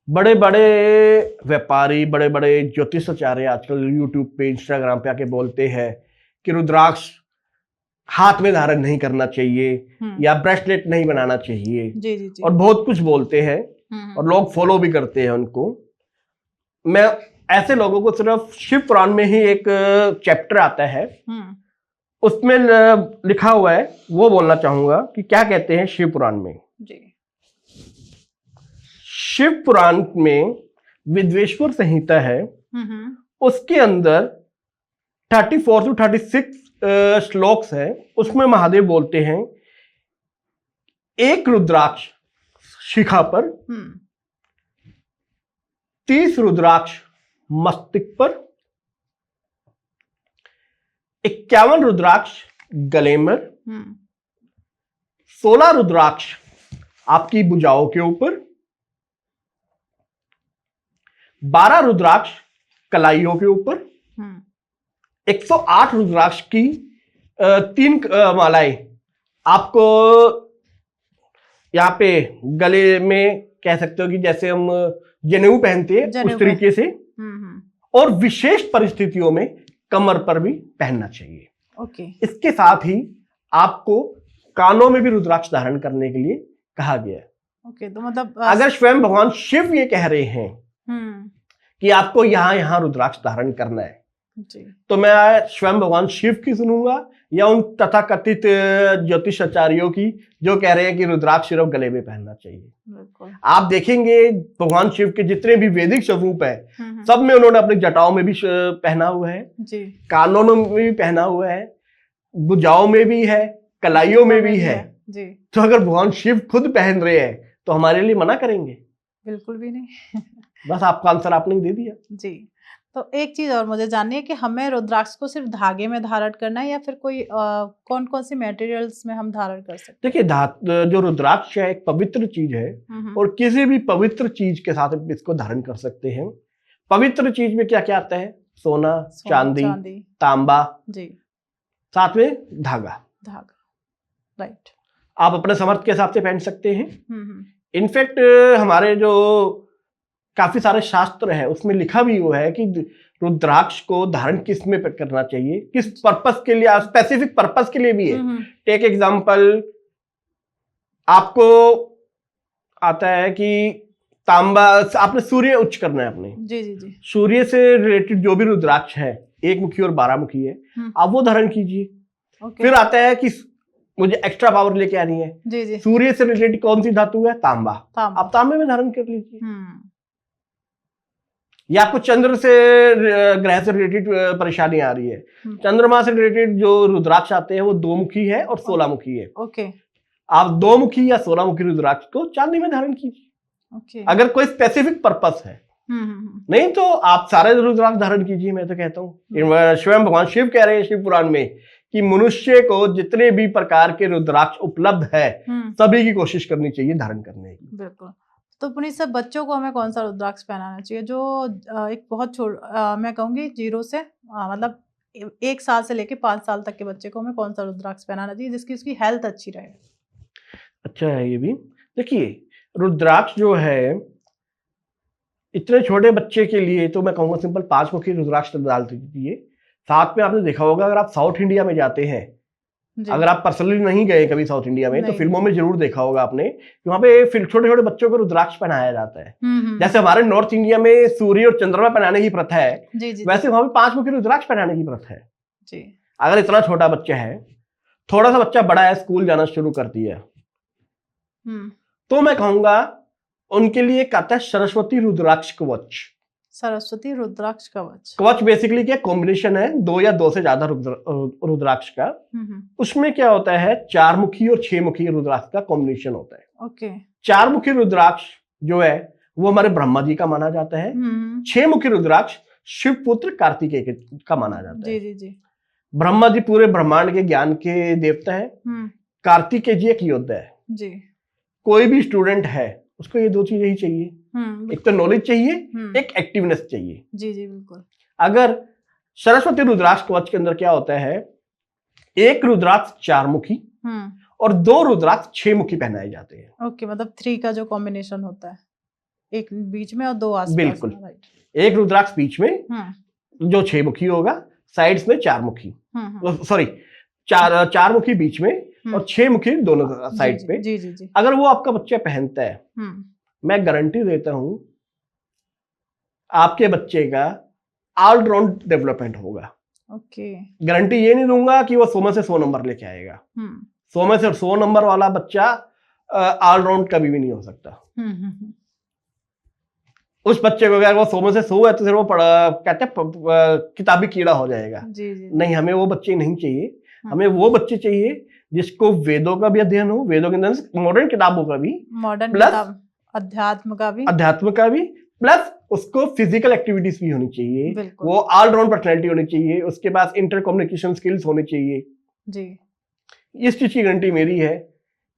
B: बड़े बड़े व्यापारी, बड़े बड़े ज्योतिषाचार्य आजकल यूट्यूब पे, इंस्टाग्राम पे आके बोलते हैं कि रुद्राक्ष हाथ में धारण नहीं करना चाहिए या ब्रेसलेट नहीं बनाना चाहिए। जी जी जी। और बहुत कुछ बोलते हैं और लोग फॉलो भी करते हैं उनको। मैं ऐसे लोगों को सिर्फ शिव पुराण में ही एक चैप्टर आता है, उसमें लिखा हुआ है, वो बोलना चाहूंगा कि क्या कहते हैं शिव पुराण में
A: जी।
B: शिव पुराण में विद्वेश्वर संहिता है, उसके अंदर 34 to 36 श्लोक्स है। उसमें महादेव बोलते हैं एक रुद्राक्ष शिखा पर, 30 रुद्राक्ष मस्तिष्क पर, 51 रुद्राक्ष गले में, 16 रुद्राक्ष आपकी भुजाओं के ऊपर, 12 रुद्राक्ष कलाइयों के ऊपर, 108 रुद्राक्ष की 3 मालाएं आपको यहाँ पे गले में, कह सकते हो कि जैसे हम जनेऊ पहनते हैं उस तरीके से, और विशेष परिस्थितियों में कमर पर भी पहनना चाहिए।
A: ओके।
B: इसके साथ ही आपको कानों में भी रुद्राक्ष धारण करने के लिए कहा गया है।
A: ओके, तो मतलब
B: अगर स्वयं भगवान शिव ये कह रहे हैं कि आपको यहां यहां रुद्राक्ष धारण करना है
A: जी,
B: तो मैं स्वयं भगवान शिव की सुनूंगा या उन तथाकथित ज्योतिष आचार्यों की जो कह रहे हैं कि रुद्राक्ष सिर्फ गले में पहनना चाहिए।
A: बिल्कुल।
B: आप देखेंगे भगवान शिव के जितने भी वैदिक स्वरूप है, सब में उन्होंने अपनी जटाओं में भी पहना हुआ है
A: जी,
B: कानों में भी पहना हुआ है, भुजाओं में भी है, कलाइयों में भी है
A: जी।
B: तो अगर भगवान शिव खुद पहन रहे हैं तो हमारे लिए मना करेंगे?
A: बिल्कुल भी नहीं।
B: बस आपका आंसर आपने दे दिया
A: जी। तो एक चीज और मुझे जाननी है कि हमें रुद्राक्ष को सिर्फ धागे में धारण करना है या फिर कोई कौन कौन सी मटेरियल्स में हम धारण कर सकते हैं?
B: देखिए, जो रुद्राक्ष है एक पवित्र चीज है और किसी भी पवित्र चीज के साथ इसको धारण कर सकते हैं। पवित्र चीज में क्या क्या आता है? सोना, चांदी, तांबा
A: जी,
B: साथ में धागा।
A: राइट।
B: आप अपने समर्थ के हिसाब से पहन सकते हैं। इनफैक्ट हमारे जो काफी सारे शास्त्र है उसमें लिखा भी हुआ है कि रुद्राक्ष को धारण किस में करना चाहिए, किस पर्पस के लिए, स्पेसिफिक पर्पस के लिए भी है। टेक एग्जांपल, आपको आता है कि तांबा, आपने सूर्य उच्च करना है अपने,
A: जी जी जी,
B: सूर्य से रिलेटेड जो भी रुद्राक्ष है, 1 मुखी और 12 मुखी है, आप वो धारण कीजिए। फिर आता है कि मुझे एक्स्ट्रा पावर लेके आनी है,
A: जी जी,
B: सूर्य से रिलेटेड कौन सी धातु है? तांबा। आप तांबे में धारण कर लीजिए। या आपको चंद्र से, ग्रह से रिलेटेड परेशानी आ रही है, चंद्रमा से रिलेटेड जो रुद्राक्ष आते हैं वो 2 मुखी है और 16 मुखी है।
A: ओके।
B: आप 2 मुखी या 16 मुखी रुद्राक्ष को चांदी में धारण कीजिए।
A: ओके।
B: अगर कोई स्पेसिफिक पर्पस है, नहीं तो आप सारे रुद्राक्ष धारण कीजिए। मैं तो कहता हूँ स्वयं भगवान शिव कह रहे हैं शिव पुराण में कि मनुष्य को जितने भी प्रकार के रुद्राक्ष उपलब्ध है सभी की कोशिश करनी चाहिए धारण करने की।
A: बिल्कुल। तो पुनीत सर, बच्चों को हमें कौन सा रुद्राक्ष पहनाना चाहिए जो एक बहुत मैं कहूँगी 0 से मतलब 1 साल से लेके 5 साल तक के बच्चे को हमें कौन सा रुद्राक्ष पहनाना चाहिए जिसकी उसकी हेल्थ अच्छी रहे?
B: अच्छा है ये भी। देखिए, रुद्राक्ष जो है इतने छोटे बच्चे के लिए तो मैं कहूँगा सिंपल 5 मुखी रुद्राक्ष डाल दीजिए। साथ में आपने देखा होगा, अगर आप साउथ इंडिया में जाते हैं, अगर आप पर्सनली नहीं गए कभी साउथ इंडिया में, तो फिल्मों में जरूर देखा होगा आपने, वहां पे फिर छोटे छोटे बच्चों को रुद्राक्ष पहनाया जाता है। जैसे हमारे नॉर्थ इंडिया में सूर्य और चंद्रमा पहनाने की प्रथा है, वैसे वहां पे 5 मुखी रुद्राक्ष पहनाने की प्रथा है। अगर इतना छोटा बच्चा है, थोड़ा सा बच्चा बड़ा है, स्कूल जाना शुरू कर दिया, तो मैं कहूंगा उनके लिए एक आता है सरस्वती रुद्राक्ष कवच।
A: सरस्वती रुद्राक्ष कवच।
B: कवच बेसिकली क्या कॉम्बिनेशन है 2 या 2 से ज्यादा रुद्राक्ष का। उसमें क्या होता है 4 मुखी और 6 मुखी रुद्राक्ष का कॉम्बिनेशन होता है।
A: ओके।
B: 4 मुखी रुद्राक्ष जो है वो हमारे ब्रह्मा जी का माना जाता है। 6 मुखी रुद्राक्ष शिव पुत्र कार्तिकेय का माना जाता है।
A: जी जी।
B: ब्रह्मा जी पूरे ब्रह्मांड के ज्ञान के देवता है, कार्तिकेय जी एक योद्धा है
A: जी।
B: कोई भी स्टूडेंट है उसको ये 2 चीजें ही चाहिए, एक तो नॉलेज चाहिए, एक एक्टिवनेस चाहिए।
A: जी जी बिल्कुल।
B: अगर सरस्वती रुद्राक्ष कवच के अंदर क्या होता है, 1 रुद्राक्ष 4 मुखी और 2 रुद्राक्ष 6 मुखी पहनाए जाते हैं।
A: ओके, मतलब 3 का जो कॉम्बिनेशन होता है, 1 बीच में और 2 आसपास।
B: बिल्कुल। 1 रुद्राक्ष बीच में जो 6 मुखी होगा, साइड्स में 4 मुखी, सॉरी 4 मुखी बीच में और 6 मुखी दोनों साइड पे।
A: जी जी जी।
B: अगर वो आपका बच्चा पहनता है, मैं गारंटी देता हूं आपके बच्चे का ऑलराउंड डेवलपमेंट होगा।
A: ओके।
B: गारंटी ये नहीं दूंगा कि वो 100 में से 100 नंबर लेके आएगा। 100 में से 100 नंबर वाला बच्चा ऑलराउंड कभी भी नहीं हो सकता। उस बच्चे को अगर वो 100 में से 100 है तो फिर वो कहते हैं किताबी कीड़ा हो जाएगा।
A: जी, जी,
B: नहीं, हमें वो बच्चे नहीं चाहिए। हमें वो बच्चे चाहिए जिसको वेदों का भी अध्ययन हो, वेदों के अंदर मॉडर्न किताबों का भी,
A: मॉडर्न
B: प्लस
A: किताब,
B: अध्यात्म का भी, प्लस उसको फिजिकल एक्टिविटीज भी होनी चाहिए।
A: बिल्कुल।
B: वो ऑलराउंड पर्सनैलिटी होनी चाहिए, उसके पास इंटर कम्युनिकेशन स्किल्स होनी चाहिए
A: जी।
B: इस चीज की गारंटी मेरी है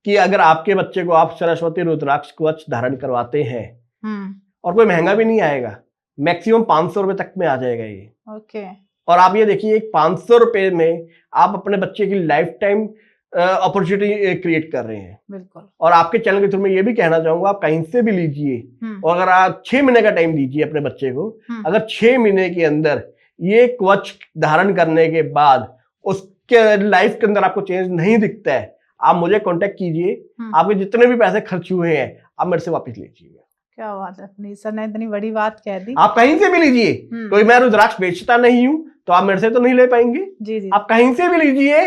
B: कि अगर आपके बच्चे को आप सरस्वती रुद्राक्ष कवच धारण करवाते हैं, और कोई महंगा भी नहीं आएगा, मैक्सिमम 500 रुपए तक में आ जाएगा ये।
A: ओके।
B: और आप ये देखिए 500 रुपए में आप अपने बच्चे की लाइफ टाइम अपॉर्चुनिटी क्रिएट कर रहे हैं।
A: बिल्कुल।
B: और आपके चैनल के थ्रू मैं ये भी कहना चाहूंगा, आप कहीं से भी लीजिए, और अगर आप 6 महीने का टाइम दीजिए अपने बच्चे को, अगर 6 महीने के अंदर ये कवच धारण करने के बाद उसके लाइफ के अंदर आपको चेंज नहीं दिखता है, आप मुझे कांटेक्ट कीजिए। आपके जितने भी पैसे खर्च हुए हैं आप मेरे से वापस लीजिएगा।
A: क्या बात है, अपनी सर ने इतनी बड़ी बात कह दी।
B: आप कहीं से भी लीजिए, कोई मैं रुद्राक्ष बेचता नहीं हूं तो आप मेरे से तो नहीं ले पाएंगे।
A: जी, जी।
B: आप कहीं से भी लीजिए,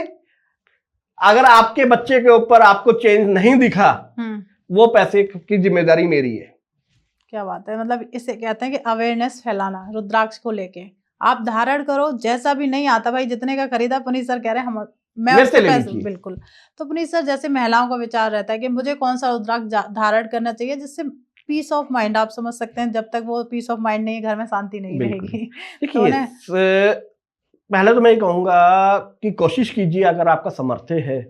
B: अगर आपके बच्चे के ऊपर आपको चेंज नहीं दिखा, वो पैसे की जिम्मेदारी मेरी है।
A: क्या बात है, मतलब इसे कहते हैं कि अवेयरनेस फैलाना रुद्राक्ष को लेके। आप धारण करो, जैसा भी नहीं आता भाई, जितने का खरीदा, पुनीत सर कह रहे हैं मैं उसको पैसे, बिल्कुल। तो पुनीत सर, जैसे महिलाओं का विचार रहता है कि मुझे कौन सा रुद्राक्ष धारण करना चाहिए जिससे पीस ऑफ माइंड, आप समझ सकते हैं, जब तक वो पीस ऑफ माइंड नहीं, घर में शांति नहीं रहेगी।
B: देखिए, पहले तो मैं ये कहूंगा कि कोशिश कीजिए, अगर आपका सामर्थ्य है,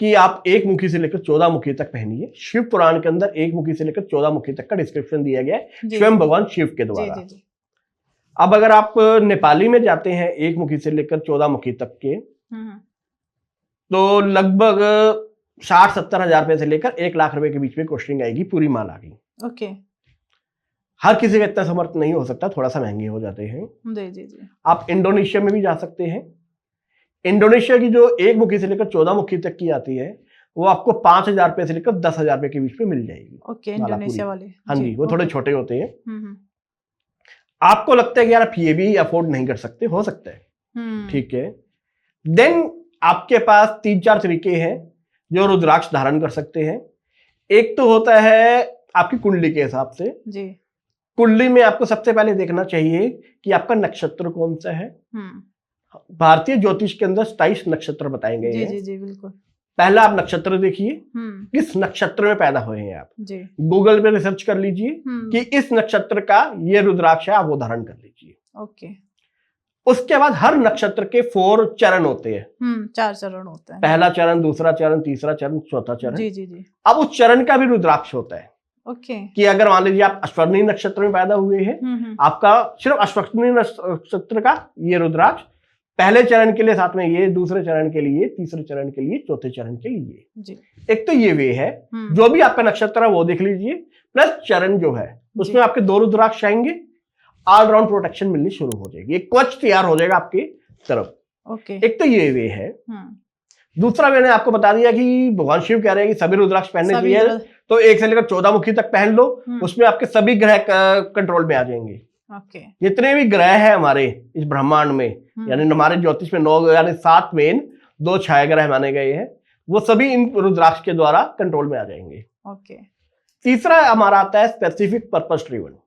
B: कि आप 1 मुखी से लेकर 14 मुखी तक पहनिए। शिव पुराण के अंदर 1 मुखी से लेकर 14 मुखी तक का डिस्क्रिप्शन दिया गया है स्वयं भगवान शिव के द्वारा। अब अगर आप नेपाली में जाते हैं 1 मुखी से लेकर 14 मुखी तक के, तो लगभग 60-70 हजार रुपए से लेकर 1 लाख रुपए के बीच में कॉस्टिंग आएगी पूरी माला की।
A: ओके।
B: हर किसी का इतना समर्थ नहीं हो सकता, थोड़ा सा महंगे हो जाते हैं।
A: जी, जी, जी।
B: आप इंडोनेशिया में भी जा सकते हैं। इंडोनेशिया की जो 1 मुखी से लेकर 14 मुखी तक की आती है, वो आपको 5,000 रुपए से लेकर 10,000 रुपए के बीच में मिल जाएगी।
A: ओके, इंडोनेशिया वाली।
B: हाँ जी, वो थोड़े छोटे होते हैं। आपको लगता है कि यार आप ये भी अफोर्ड नहीं कर सकते, हो सकता है, ठीक है। देन आपके पास 3-4 तरीके हैं जो रुद्राक्ष धारण कर सकते हैं। एक तो होता है आपकी कुंडली के हिसाब से
A: जी।
B: कुंडली में आपको सबसे पहले देखना चाहिए कि आपका नक्षत्र कौन सा है। भारतीय ज्योतिष के अंदर 27 नक्षत्र बताए गए हैं।
A: जी, जी, बिल्कुल।
B: पहला आप नक्षत्र देखिए, किस नक्षत्र में पैदा हुए हैं आप
A: जी।
B: गूगल पे रिसर्च कर लीजिए कि इस नक्षत्र का ये रुद्राक्ष है, आप वो धारण कर लीजिए।
A: ओके।
B: उसके बाद हर नक्षत्र के 4 चरण होते हैं।
A: 4 चरण होते हैं।
B: पहला चरण, दूसरा चरण, तीसरा चरण, चौथा चरण।
A: जी, जी, जी।
B: अब उस चरण का भी रुद्राक्ष होता है।
A: ओके।
B: कि अगर मान लीजिए आप अश्वनी नक्षत्र में पैदा हुए हैं, आपका सिर्फ अश्वनी नक्षत्र का ये रुद्राक्ष, पहले चरण के लिए साथ में ये, दूसरे चरण के लिए, तीसरे चरण के लिए, चौथे चरण के लिए
A: जी।
B: एक तो ये वे है, जो भी आपका नक्षत्र है वो देख लीजिए, प्लस चरण जो है उसमें आपके 2 रुद्राक्ष आएंगे, ऑलराउंड प्रोटेक्शन मिलनी शुरू हो जाएगी, एक कवच तैयार हो जाएगा आपकी तरफ।
A: ओके।
B: एक तो ये वे है। दूसरा मैंने आपको बता दिया कि भगवान शिव कह रहे हैं कि सभी रुद्राक्ष पहनने चाहिए, तो 1 से लेकर 14 मुखी तक पहन लो, उसमें आपके सभी ग्रह कंट्रोल में आ जाएंगे।
A: ओके।
B: जितने भी ग्रह हैं हमारे इस ब्रह्मांड में, यानी हमारे ज्योतिष में 9 यानी 7 मेन, 2 छाया ग्रह माने गए हैं, वो सभी इन रुद्राक्ष के द्वारा कंट्रोल में आ जाएंगे।
A: ओके। तीसरा
B: हमारा आता है स्पेसिफिक पर्पस ड्रिवन,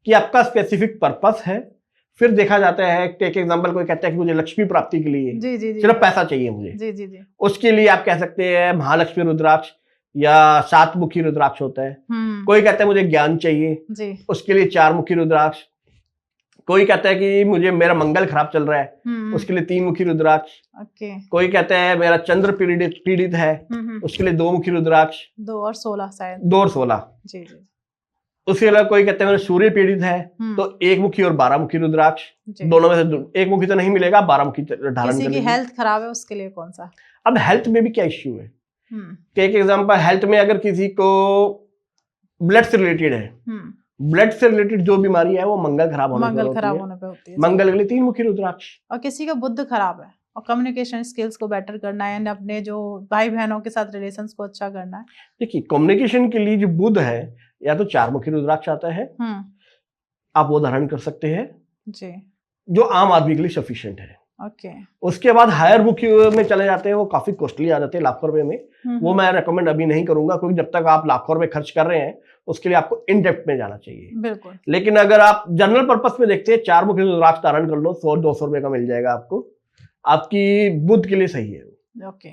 B: कि आपका स्पेसिफिक पर्पस है। फिर देखा जाता है, टेक एग्जांपल, कोई कहता है कि मुझे लक्ष्मी प्राप्ति के लिए
A: जी, जी, जी,
B: सिर्फ पैसा चाहिए मुझे,
A: जी, जी, जी,
B: उसके लिए आप कह सकते हैं महालक्ष्मी रुद्राक्ष या 7 मुखी रुद्राक्ष होता है। कोई कहता है मुझे ज्ञान चाहिए जी, उसके लिए 4 मुखी रुद्राक्ष। कोई कहता है कि मुझे मेरा मंगल खराब चल रहा है, उसके लिए 3 मुखी रुद्राक्ष। कोई कहता है मेरा चंद्र पीड़ित है, उसके लिए 2 मुखी रुद्राक्ष,
A: 2 और 16 शायद,
B: 2 और 16
A: जी, जी।
B: उसके अलावा कोई कहते हैं मेरा सूर्य पीड़ित है, तो 1 मुखी और 12 मुखी रुद्राक्ष, दोनों में से 1 मुखी तो नहीं मिलेगा, 12 मुखी धारण।
A: किसी की हेल्थ खराब है उसके लिए कौन सा?
B: अब हेल्थ में भी क्या इश्यू है, एक एग्जांपल, हेल्थ में अगर किसी को ब्लड से रिलेटेड है, ब्लड से रिलेटेड जो बीमारी है वो मंगल खराब होने पे होती है, मंगल के लिए 3 मुखी रुद्राक्ष।
A: और किसी का बुद्ध खराब है और कम्युनिकेशन स्किल्स को बेटर करना है, अपने जो भाई बहनों के साथ रिलेशंस को अच्छा करना है।
B: देखिए कम्युनिकेशन के लिए जो बुध है, या तो 4 मुखी रुद्राक्ष आता है, आप वो धारण कर सकते हैं
A: जी।
B: जो आम आदमी के लिए सफिशिएंट है।
A: ओके।
B: उसके बाद हायर मुखी में चले जाते हैं, वो काफी कॉस्टली आ जाते हैं, लाखों रुपए में। वो मैं रेकमेंड अभी नहीं करूंगा, क्योंकि जब तक आप लाखों रुपए खर्च कर रहे हैं उसके लिए आपको इन डेप्थ में जाना चाहिए।
A: बिल्कुल।
B: लेकिन अगर आप जनरल पर्पस में देखते हैं, 4 मुखी रुद्राक्ष धारण कर लो, 100-200 रुपए का मिल जाएगा आपको, आपकी बुद्ध के लिए सही है।
A: ओके।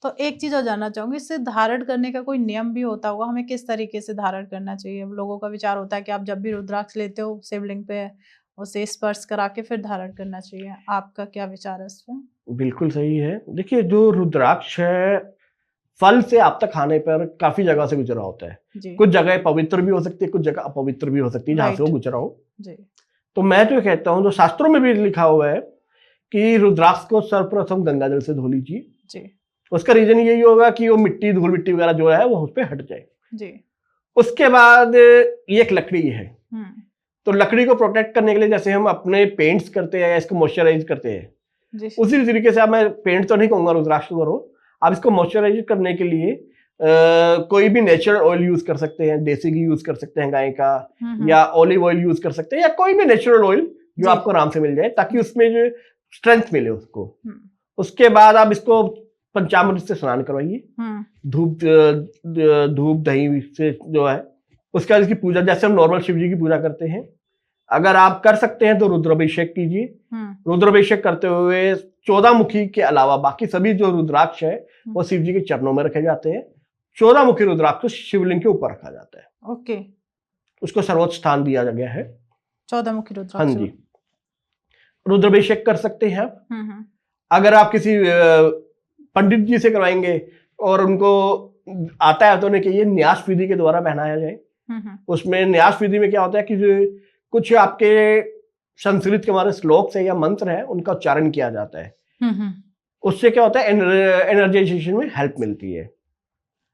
A: तो एक चीज और जानना चाहूंगी, इससे धारण करने का कोई नियम भी होता होगा, हमें किस तरीके से धारण करना चाहिए? लोगों का विचार होता है कि आप जब भी रुद्राक्ष लेते हो शिवलिंग पे उसे स्पर्श करा के फिर धारण करना चाहिए, आपका क्या विचार है इस पे?
B: बिल्कुल सही है। देखिए, जो रुद्राक्ष है फल से आप तक खाने पर काफी जगह से गुजरा होता है।
A: जी।
B: कुछ जगह पवित्र भी हो सकती है, कुछ जगह अपवित्र भी हो सकती है, जहां से वो गुजरा हो।
A: जी।
B: तो मैं तो कहता हूँ, जो शास्त्रों में भी लिखा हुआ है कि रुद्राक्ष को सर्वप्रथम गंगा जल से धो लीजिए।
A: जी।
B: उसका रीजन यही होगा कि वो मिट्टी, धूल मिट्टी वगैरह जो है वो उस पर हट जाए।
A: जी।
B: उसके बाद ये एक लकड़ी है, तो लकड़ी को प्रोटेक्ट करने के लिए जैसे हम अपने पेंट्स करते हैं या इसको मॉइस्चराइज करते हैं, उसी तरीके से, अब मैं पेंट तो नहीं कहूंगा रुद्राक्ष को करो, आप इसको मॉइस्चराइज करने के लिए कोई भी नेचुरल ऑयल यूज कर सकते हैं, देसी घी यूज कर सकते हैं गाय का, या ऑलिव ऑयल यूज कर सकते हैं, या कोई भी नेचुरल ऑयल जो आपको आराम से मिल जाए, ताकि उसमें जो स्ट्रेंथ मिले उसको। उसके बाद आप इसको पंचामृत से स्नान करवाइए, धूप दही से जो है। उसके बाद इसकी पूजा जैसे हम नॉर्मल शिव जी की पूजा करते हैं, अगर आप कर सकते हैं तो रुद्राभिषेक कीजिए। रुद्राभिषेक करते हुए 14 मुखी के अलावा बाकी सभी जो रुद्राक्ष है वो शिव जी के चरणों में रखे जाते हैं। 14 मुखी रुद्राक्ष तो शिवलिंग के ऊपर रखा जाता है।
A: ओके।
B: उसको सर्वोच्च स्थान दिया गया है।
A: 14 मुखी रुद्राक्ष।
B: हाँ जी, रुद्राभिषेक कर सकते हैं आप। अगर आप किसी पंडित जी से करवाएंगे और उनको आता है तो उन्हें कहिए न्यास विधि के द्वारा पहनाया जाए। उसमें न्यास विधि में क्या होता है कि कुछ आपके संस्कृत के हमारे श्लोक से या मंत्र है उनका उच्चारण किया जाता है। उससे क्या होता है, एनर्जाइजेशन में हेल्प मिलती है।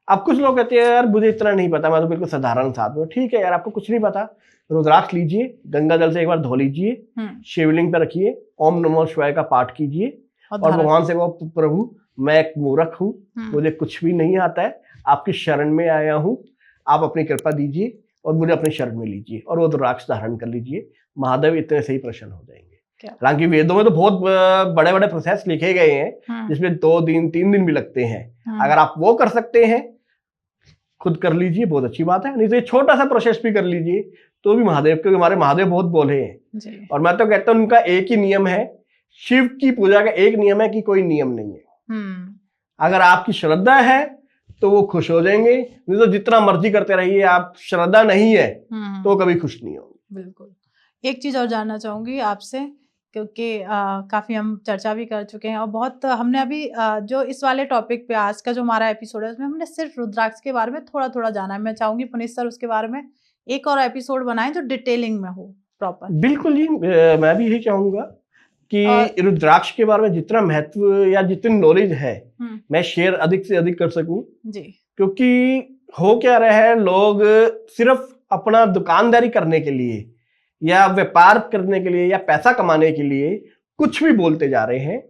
B: अब कुछ लोग कहते हैं यार मुझे इतना नहीं पता, मैं तो बिल्कुल साधारण साधु हूं। ठीक है यार, आपको कुछ नहीं पता, रुद्राक्ष लीजिए, गंगा जल से एक बार धो लीजिए, शिवलिंग पर रखिए, ओम नमः शिवाय का पाठ कीजिए और भगवान से वो, प्रभु मैं एक मूर्ख हूँ, मुझे कुछ भी नहीं आता है, आपकी शरण में आया हूँ, आप अपनी कृपा दीजिए और मुझे अपनी शरण में लीजिए, और वो रुद्राक्ष धारण कर लीजिए। महादेव इतने से ही प्रसन्न हो जाएंगे। हालांकि वेदों में तो बहुत बड़े बड़े प्रोसेस लिखे गए हैं जिसमें 2 दिन 3 दिन भी लगते हैं। अगर आप वो कर सकते हैं, खुद कर लीजिए, बहुत अच्छी बात है। नहीं तो ये छोटा सा प्रोसेस भी कर लीजिए तो भी महादेव, क्योंकि हमारे महादेव बहुत बोले हैं। और मैं तो कहता हूँ उनका एक ही नियम है, शिव की पूजा का एक नियम है कि कोई नियम नहीं है। अगर आपकी श्रद्धा है तो वो खुश हो जाएंगे, नहीं तो जितना मर्जी करते रहिए, आप श्रद्धा नहीं है तो कभी खुश नहीं होंगे।
A: बिल्कुल। एक चीज और जानना चाहूंगी आपसे, क्योंकि काफी हम चर्चा भी कर चुके हैं और बहुत हमने अभी जो इस वाले टॉपिक पे आज का जो हमारा एपिसोड है उसमें हमने सिर्फ रुद्राक्ष के बारे में थोड़ा थोड़ा जाना है। मैं चाहूंगी पुनीत सर उसके बारे में एक और एपिसोड बनाएं जो डिटेलिंग में हो, प्रॉपर।
B: बिल्कुल जी, मैं भी यही चाहूंगा कि रुद्राक्ष के बारे में जितना महत्व या जितनी नॉलेज है मैं शेयर अधिक से अधिक कर सकूं
A: जी।
B: क्योंकि हो क्या रहा है, लोग सिर्फ अपना दुकानदारी करने के लिए या व्यापार करने के लिए या पैसा कमाने के लिए कुछ भी बोलते जा रहे हैं।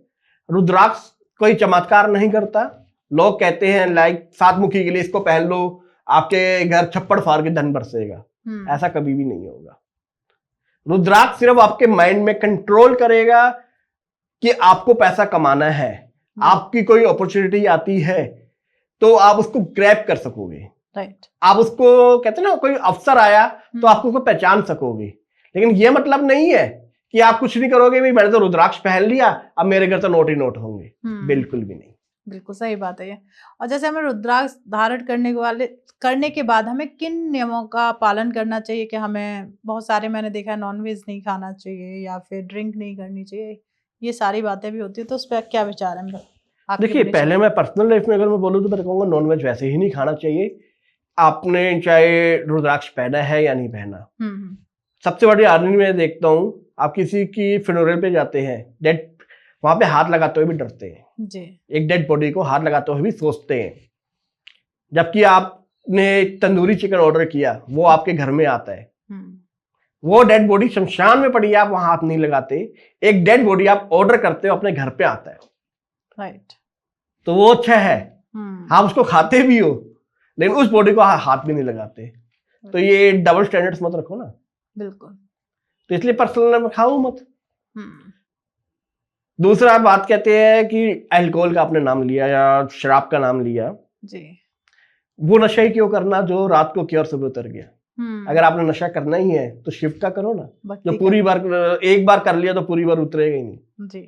B: रुद्राक्ष कोई चमत्कार नहीं करता। लोग कहते हैं लाइक 7 मुखी के लिए इसको पहन लो, आपके घर छप्पड़ फाड़ के धन बरसेगा। ऐसा कभी भी नहीं होगा। रुद्राक्ष सिर्फ आपके माइंड में कंट्रोल करेगा कि आपको पैसा कमाना है, आपकी कोई अपॉर्चुनिटी आती है तो आप उसको ग्रैब कर सकोगे।
A: राइट।
B: आप उसको कहते हैं ना, कोई अवसर आया तो आप उसको पहचान सकोगे। लेकिन ये मतलब नहीं है कि आप कुछ नहीं करोगे, भाई मैंने तो रुद्राक्ष पहन लिया अब मेरे घर तो नोट ही नोट होंगे। बिल्कुल भी नहीं।
A: बिल्कुल सही बात है ये। और जैसे हमें रुद्राक्ष धारण करने के बाद हमें किन नियमों का पालन करना चाहिए कि हमें, बहुत सारे मैंने देखा है नॉनवेज नहीं खाना चाहिए या फिर ड्रिंक नहीं करनी चाहिए, ये सारी बातें भी होती है, तो उस पर क्या विचार है मेरा?
B: देखिए, पहले मैं पर्सनल लाइफ में अगर मैं बोलूँ तो मैं कहूँगा नॉनवेज वैसे ही नहीं खाना चाहिए, आपने चाहे रुद्राक्ष पहना है या नहीं पहना। सबसे बड़ी आदमी मैं देखता हूँ, आप किसी की फ्यूनरल पे जाते हैं, डेड वहां पे हाथ लगाते हुए भी डरते हैं जी। एक डेड बॉडी को हाथ लगाते हुए भी सोचते हैं, जबकि आपने तंदूरी चिकन ऑर्डर किया, वो आपके घर में आता है, वो डेड बॉडी शमशान में पड़ी है, आप वहां हाथ नहीं लगाते। एक डेड बॉडी आप ऑर्डर करते हो अपने घर पे आता है। राइट। तो वो अच्छा है, आप उसको खाते भी हो लेकिन उस बॉडी को हाथ भी नहीं लगाते। तो ये डबल स्टैंडर्ड्स मत रखो ना।
A: बिल्कुल।
B: तो इसलिए पर्सनल में खाओ मत।
A: हम्म,
B: दूसरा बात कहते हैं कि अल्कोहल का आपने नाम लिया या शराब का नाम लिया,
A: जी।
B: वो नशा ही क्यों करना जो रात को किया और सुबह उतर गया। अगर
A: हम्म,
B: आपने नशा करना ही है तो शिव का करो ना, जो
A: भक्ति
B: पूरी
A: कर,
B: बार एक बार कर लिया तो पूरी बार उतरेगा ही नहीं।
A: जी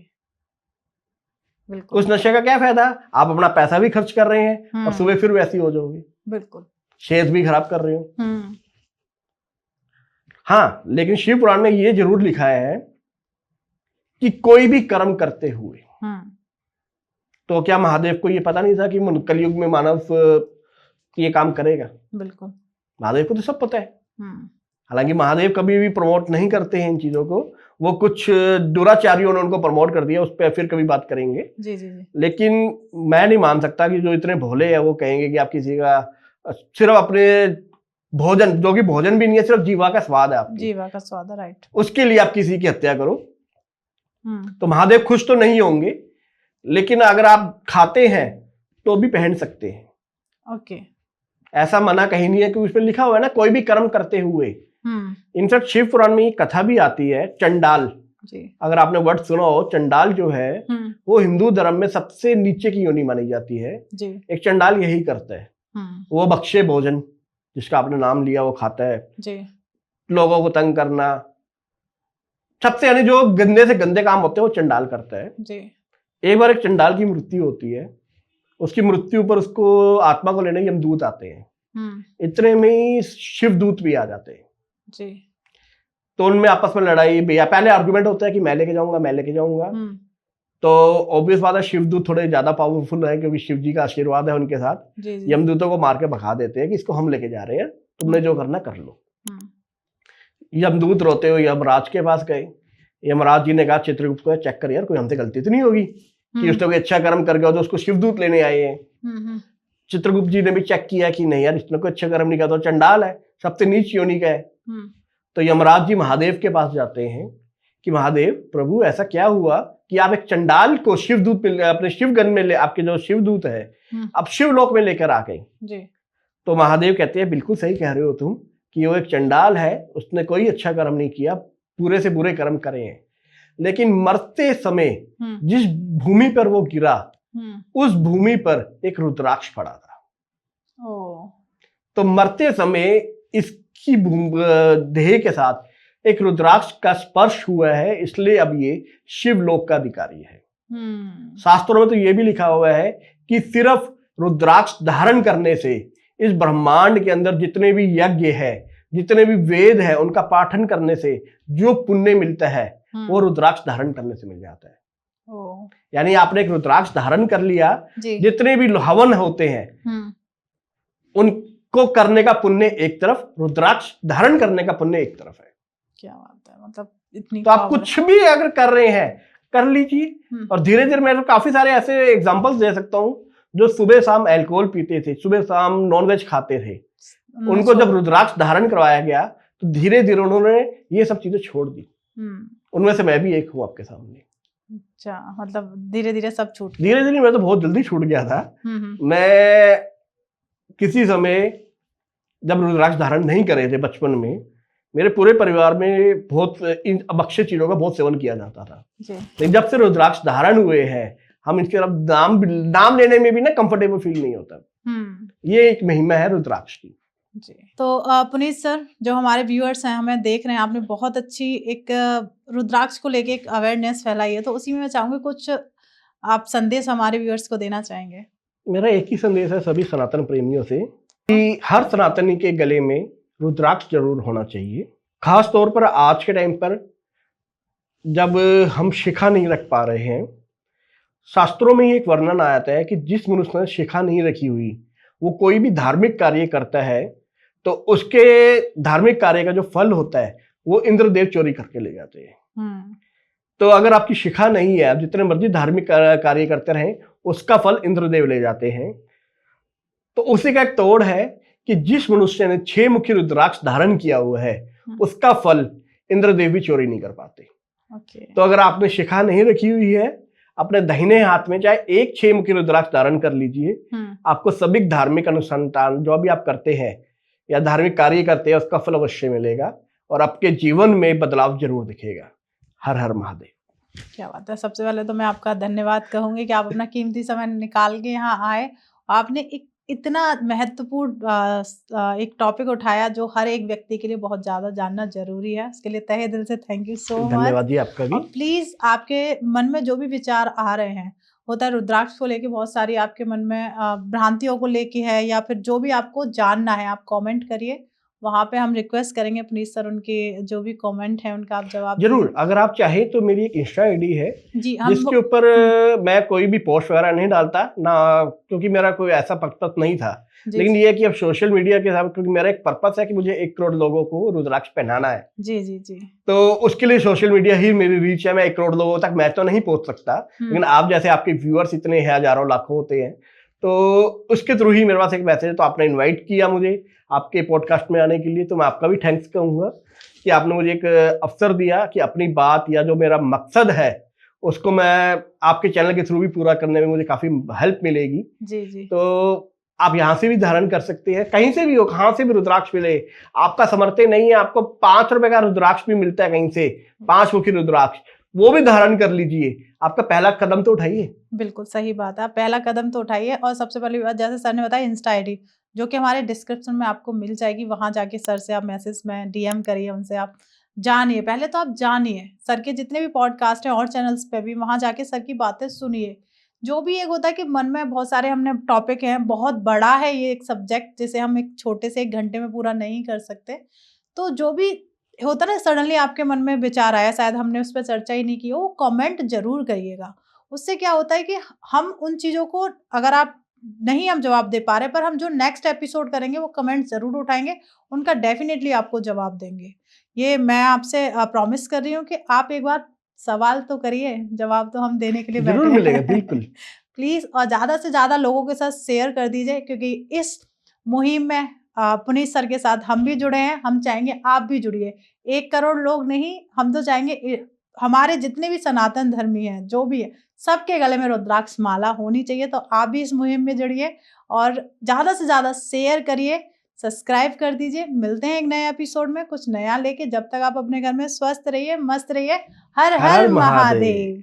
A: बिल्कुल।
B: उस नशे का क्या फायदा, आप अपना पैसा भी खर्च कर रहे हैं और
A: हम्म,
B: सुबह फिर वैसी हो जाओगे,
A: बिल्कुल।
B: सेहत भी खराब कर रहे हो।
A: हम्म,
B: हाँ, लेकिन शिव पुराण में ये जरूर लिखा है कि कोई भी कर्म करते हुए,
A: हम्म,
B: तो क्या महादेव को ये पता नहीं था कि कलयुग में मानव ये काम करेगा?
A: बिल्कुल।
B: महादेव को तो सब पता है।
A: हम्म,
B: हालांकि महादेव कभी भी प्रमोट नहीं करते हैं इन चीजों को, वो कुछ दुराचारियों ने उनको प्रमोट कर दिया, उस पर फिर कभी बात करेंगे।
A: जी जी जी।
B: लेकिन मैं नहीं मान सकता कि जो इतने भोले हैं वो कहेंगे कि आप किसी का सिर्फ अपने भोजन, जो कि भोजन भी नहीं है, सिर्फ जीवा का स्वाद है आपकी,
A: जीवा का स्वाद है, राइट।
B: उसके लिए आप किसी की हत्या करो।
A: हम्म,
B: तो महादेव खुश तो नहीं होंगे, लेकिन अगर आप खाते हैं तो भी पहन सकते हैं।
A: ओके।
B: ऐसा मना कहीं नहीं है, कि उसमें लिखा हुआ है ना कोई भी कर्म करते हुए।
A: हम्म,
B: इनफैक्ट शिव पुराण में एक कथा भी आती है, चंडाल।
A: जी।
B: अगर आपने वर्ड सुना हो, चंडाल जो है वो हिंदू धर्म में सबसे नीचे की योनि मानी जाती है।
A: जी।
B: एक चंडाल यही करता है, वो बख्शे भोजन, जिसका आपने नाम लिया, वो खाता है,
A: जी।
B: लोगों को तंग करना, सबसे यानी जो गंदे से गंदे काम होते हैं वो चंडाल करता है।
A: जी।
B: एक बार एक चंडाल की मृत्यु होती है, उसकी मृत्यु पर उसको आत्मा को लेने यमदूत आते हैं। इतने में ही शिवदूत भी आ जाते हैं
A: जी।
B: तो उनमें आपस में लड़ाई भी, या पहले आर्गुमेंट होता है कि मैं लेके जाऊंगा, मैं लेके जाऊंगा। तो ऑब्वियस बात है शिवदूत थोड़े ज्यादा पावरफुल है, क्योंकि शिव जी का आशीर्वाद है उनके साथ।
A: जी जी।
B: यमदूतों को मार के भगा देते हैं कि इसको हम लेके जा रहे हैं, तुमने जो करना कर लो। यमदूत रोते हुए यमराज के पास गए। यमराज जी ने कहा चित्रगुप्त को चेक कर यार, कोई हमसे गलती तो नहीं होगी कि उसने कोई अच्छा कर्म कर गया तो उसको शिवदूत लेने आए हैं। चित्रगुप्त जी ने भी चेक किया कि नहीं यार, इसने कोई अच्छा कर्म नहीं किया, तो चंडाल है, सबसे नीच योनि का है। तो यमराज जी महादेव के पास जाते हैं कि महादेव प्रभु, ऐसा क्या हुआ कि आप एक चंडाल को शिवदूत अपने शिवगन में ले, आपके जो शिवदूत है आप शिवलोक में लेकर आ गए। तो महादेव कहते हैं बिल्कुल सही कह रहे हो तुम, कि वो एक चंडाल है, उसने कोई अच्छा कर्म नहीं किया, पूरे से बुरे कर्म करे हैं, लेकिन मरते समय जिस भूमि पर वो गिरा उस भूमि पर एक रुद्राक्ष पड़ा था। तो मरते समय इसकी देह के साथ एक रुद्राक्ष का स्पर्श हुआ है, इसलिए अब ये शिवलोक का अधिकारी है। शास्त्रों में तो ये भी लिखा हुआ है कि सिर्फ रुद्राक्ष धारण करने से इस ब्रह्मांड के अंदर जितने भी यज्ञ है, जितने भी वेद है, उनका पाठन करने से जो पुण्य मिलता है वो रुद्राक्ष धारण करने से मिल जाता है। यानी आपने एक रुद्राक्ष धारण कर लिया, जितने भी हवन होते हैं उनको करने का पुण्य एक तरफ, रुद्राक्ष धारण करने का पुण्य एक तरफ है।
A: क्या बात है, मतलब इतनी
B: तो आप कुछ भी अगर कर रहे हैं कर लीजिए। और धीरे धीरे मैं तो काफी सारे ऐसे एग्जांपल्स दे सकता हूं जो सुबह शाम अल्कोहल पीते थे, सुबह शाम नॉनवेज खाते थे, उनको जब रुद्राक्ष धारण करवाया गया तो धीरे धीरे उन्होंने ये सब चीजें छोड़ दी। उनमें से मैं भी एक हूँ आपके सामने।
A: अच्छा, मतलब धीरे धीरे सब छूट,
B: धीरे धीरे, मैं तो बहुत जल्दी छूट गया था। मैं किसी समय जब रुद्राक्ष धारण नहीं करे थे बचपन में, मेरे पूरे परिवार में बहुत इन अभक्ष्य चीजों का बहुत सेवन किया जाता था। लेकिन जब से रुद्राक्ष धारण हुए हैं, हम इसके नाम लेने में भी ना कंफर्टेबल फील नहीं होता। ये एक महिमा है रुद्राक्ष की।
A: जी। तो पुनीत सर, जो हमारे व्यूअर्स हैं हमें देख रहे हैं, आपने बहुत अच्छी एक रुद्राक्ष को लेके एक अवेयरनेस फैलाई है, तो उसी में मैं चाहूंगी कुछ आप संदेश हमारे व्यूअर्स को देना चाहेंगे।
B: मेरा एक ही संदेश है सभी सनातन प्रेमियों से कि हर सनातनी के गले में रुद्राक्ष जरूर होना चाहिए। खास तौर पर आज के टाइम पर जब हम शिखा नहीं रख पा रहे हैं, शास्त्रों में एक वर्णन आता है कि जिस मनुष्य ने शिखा नहीं रखी हुई वो कोई भी धार्मिक कार्य करता है तो उसके धार्मिक कार्य का जो फल होता है वो इंद्रदेव चोरी करके ले जाते हैं। तो अगर आपकी शिखा नहीं है, आप जितने मर्जी धार्मिक कार्य करते रहें, उसका फल इंद्रदेव ले जाते हैं। तो उसी का एक तोड़ है कि जिस मनुष्य ने 6 मुखी रुद्राक्ष धारण किया हुआ है उसका फल इंद्रदेव भी चोरी नहीं कर पाते। तो अगर आपने शिखा नहीं रखी हुई है, अपने दाहिने हाथ में चाहे एक 6 मुखी रुद्राक्ष धारण कर लीजिए। आपको सभी धार्मिक अनुसंधान जो भी आप करते हैं या धार्मिक कार्य करते हैं उसका फल अवश्य मिलेगा। और आपके जीवन में बदलाव जरूर दिखेगा। हर हर महादेव।
A: क्या बात है। सबसे पहले तो मैं आपका धन्यवाद कहूंगी कि आप अपना कीमती समय निकाल के यहाँ आए। आपने एक इतना महत्वपूर्ण एक टॉपिक उठाया जो हर एक व्यक्ति के लिए बहुत ज़्यादा जानना जरूरी है। उसके लिए तहे दिल से थैंक यू सो मच।
B: धन्यवाद जी आपका भी।
A: और प्लीज़ आपके मन में जो भी विचार आ रहे हैं, होता है रुद्राक्ष को लेके बहुत सारी आपके मन में भ्रांतियों को लेके है, या फिर जो भी आपको जानना है आप कमेंट करिए। वहाँ पे हम रिक्वेस्ट करेंगे प्लीज सर, उनके जो भी कमेंट है उनका आप जवाब
B: जरूर।
A: दीजिए।
B: अगर आप चाहें तो मेरी एक इंस्टा आईडी है
A: जी, हम
B: जिसके ऊपर मैं कोई भी पोस्ट वगैरह नहीं डालता ना, क्योंकि मेरा कोई ऐसा मकसद नहीं था।
A: जी,
B: लेकिन
A: जी,
B: ये है कि अब सोशल मीडिया के हिसाब, क्योंकि मेरा एक पर्पस है कि मुझे 1 करोड़ लोगों को रुद्राक्ष पहनाना है।
A: जी, जी, जी।
B: तो उसके लिए सोशल मीडिया ही मेरी रीच है। मैं 1 करोड़ लोगों तक मैं तो नहीं पहुंच सकता, लेकिन आप जैसे आपके व्यूअर्स इतने हैं, हजारों लाखों होते हैं, तो उसके थ्रू ही मेरे पास एक मैसेज है। तो आपने इन्वाइट किया मुझे आपके पॉडकास्ट में आने के लिए, तो मैं आपका भी थैंक्स कहूंगा कि आपने मुझे एक अवसर दिया कि अपनी बात या जो मेरा मकसद है उसको मैं आपके चैनल के थ्रू भी पूरा करने में मुझे काफी हेल्प मिलेगी।
A: जी, जी।
B: तो आप यहाँ से भी धारण कर सकते हैं, कहीं से भी हो, कहाँ से भी रुद्राक्ष मिले। आपका समर्थन नहीं है, आपको 5 रुपए का रुद्राक्ष भी मिलता है कहीं से, 5 मुखी रुद्राक्ष, वो भी धारण कर लीजिए। आपका पहला कदम तो उठाइए।
A: बिल्कुल सही बात है, आप पहला कदम तो उठाइए। और सबसे पहली बात, जैसे सर ने बताया, इंस्टा आईडी जो कि हमारे डिस्क्रिप्शन में आपको मिल जाएगी, वहां जाके सर से आप मैसेज में डीएम करिए, उनसे आप जानिए। पहले तो आप जानिए सर के जितने भी पॉडकास्ट हैं और चैनल्स पे भी, वहां जाके सर की बातें सुनिए। जो भी एक होता है कि मन में बहुत सारे हमने टॉपिक हैं, बहुत बड़ा है ये एक सब्जेक्ट, जिसे हम एक छोटे से 1 घंटे में पूरा नहीं कर सकते। तो जो भी होता है ना, सडनली आपके मन में विचार आया, शायद हमने उस पर चर्चा ही नहीं की हो, वो कमेंट जरूर करिएगा। उससे क्या होता है कि हम उन चीज़ों को, अगर आप नहीं हम जवाब दे पा रहे, पर हम जो नेक्स्ट एपिसोड करेंगे वो कमेंट ज़रूर उठाएँगे, उनका डेफ़िनिटली आपको जवाब देंगे। ये मैं आपसे प्रॉमिस कर रही हूँ कि आप एक बार सवाल तो करिए, जवाब तो हम देने के लिए
B: जरूर
A: बैठे
B: मिलेगा,
A: हैं।
B: बिल्कुल।
A: प्लीज़, और ज़्यादा से ज़्यादा लोगों के साथ शेयर कर दीजिए, क्योंकि इस मुहिम में पुनीत सर के साथ हम भी जुड़े हैं, हम चाहेंगे आप भी जुड़िए। 1 करोड़ लोग नहीं, हम तो चाहेंगे हमारे जितने भी सनातन धर्मी हैं, जो भी है, सबके गले में रुद्राक्ष माला होनी चाहिए। तो आप भी इस मुहिम में जुड़िए और ज़्यादा से ज़्यादा शेयर करिए, सब्सक्राइब कर दीजिए। मिलते हैं एक नए एपिसोड में कुछ नया लेके। जब तक आप अपने घर में स्वस्थ रहिए, मस्त रहिए। हर
B: हर
A: हर
B: हर महादेव।
A: महादेव।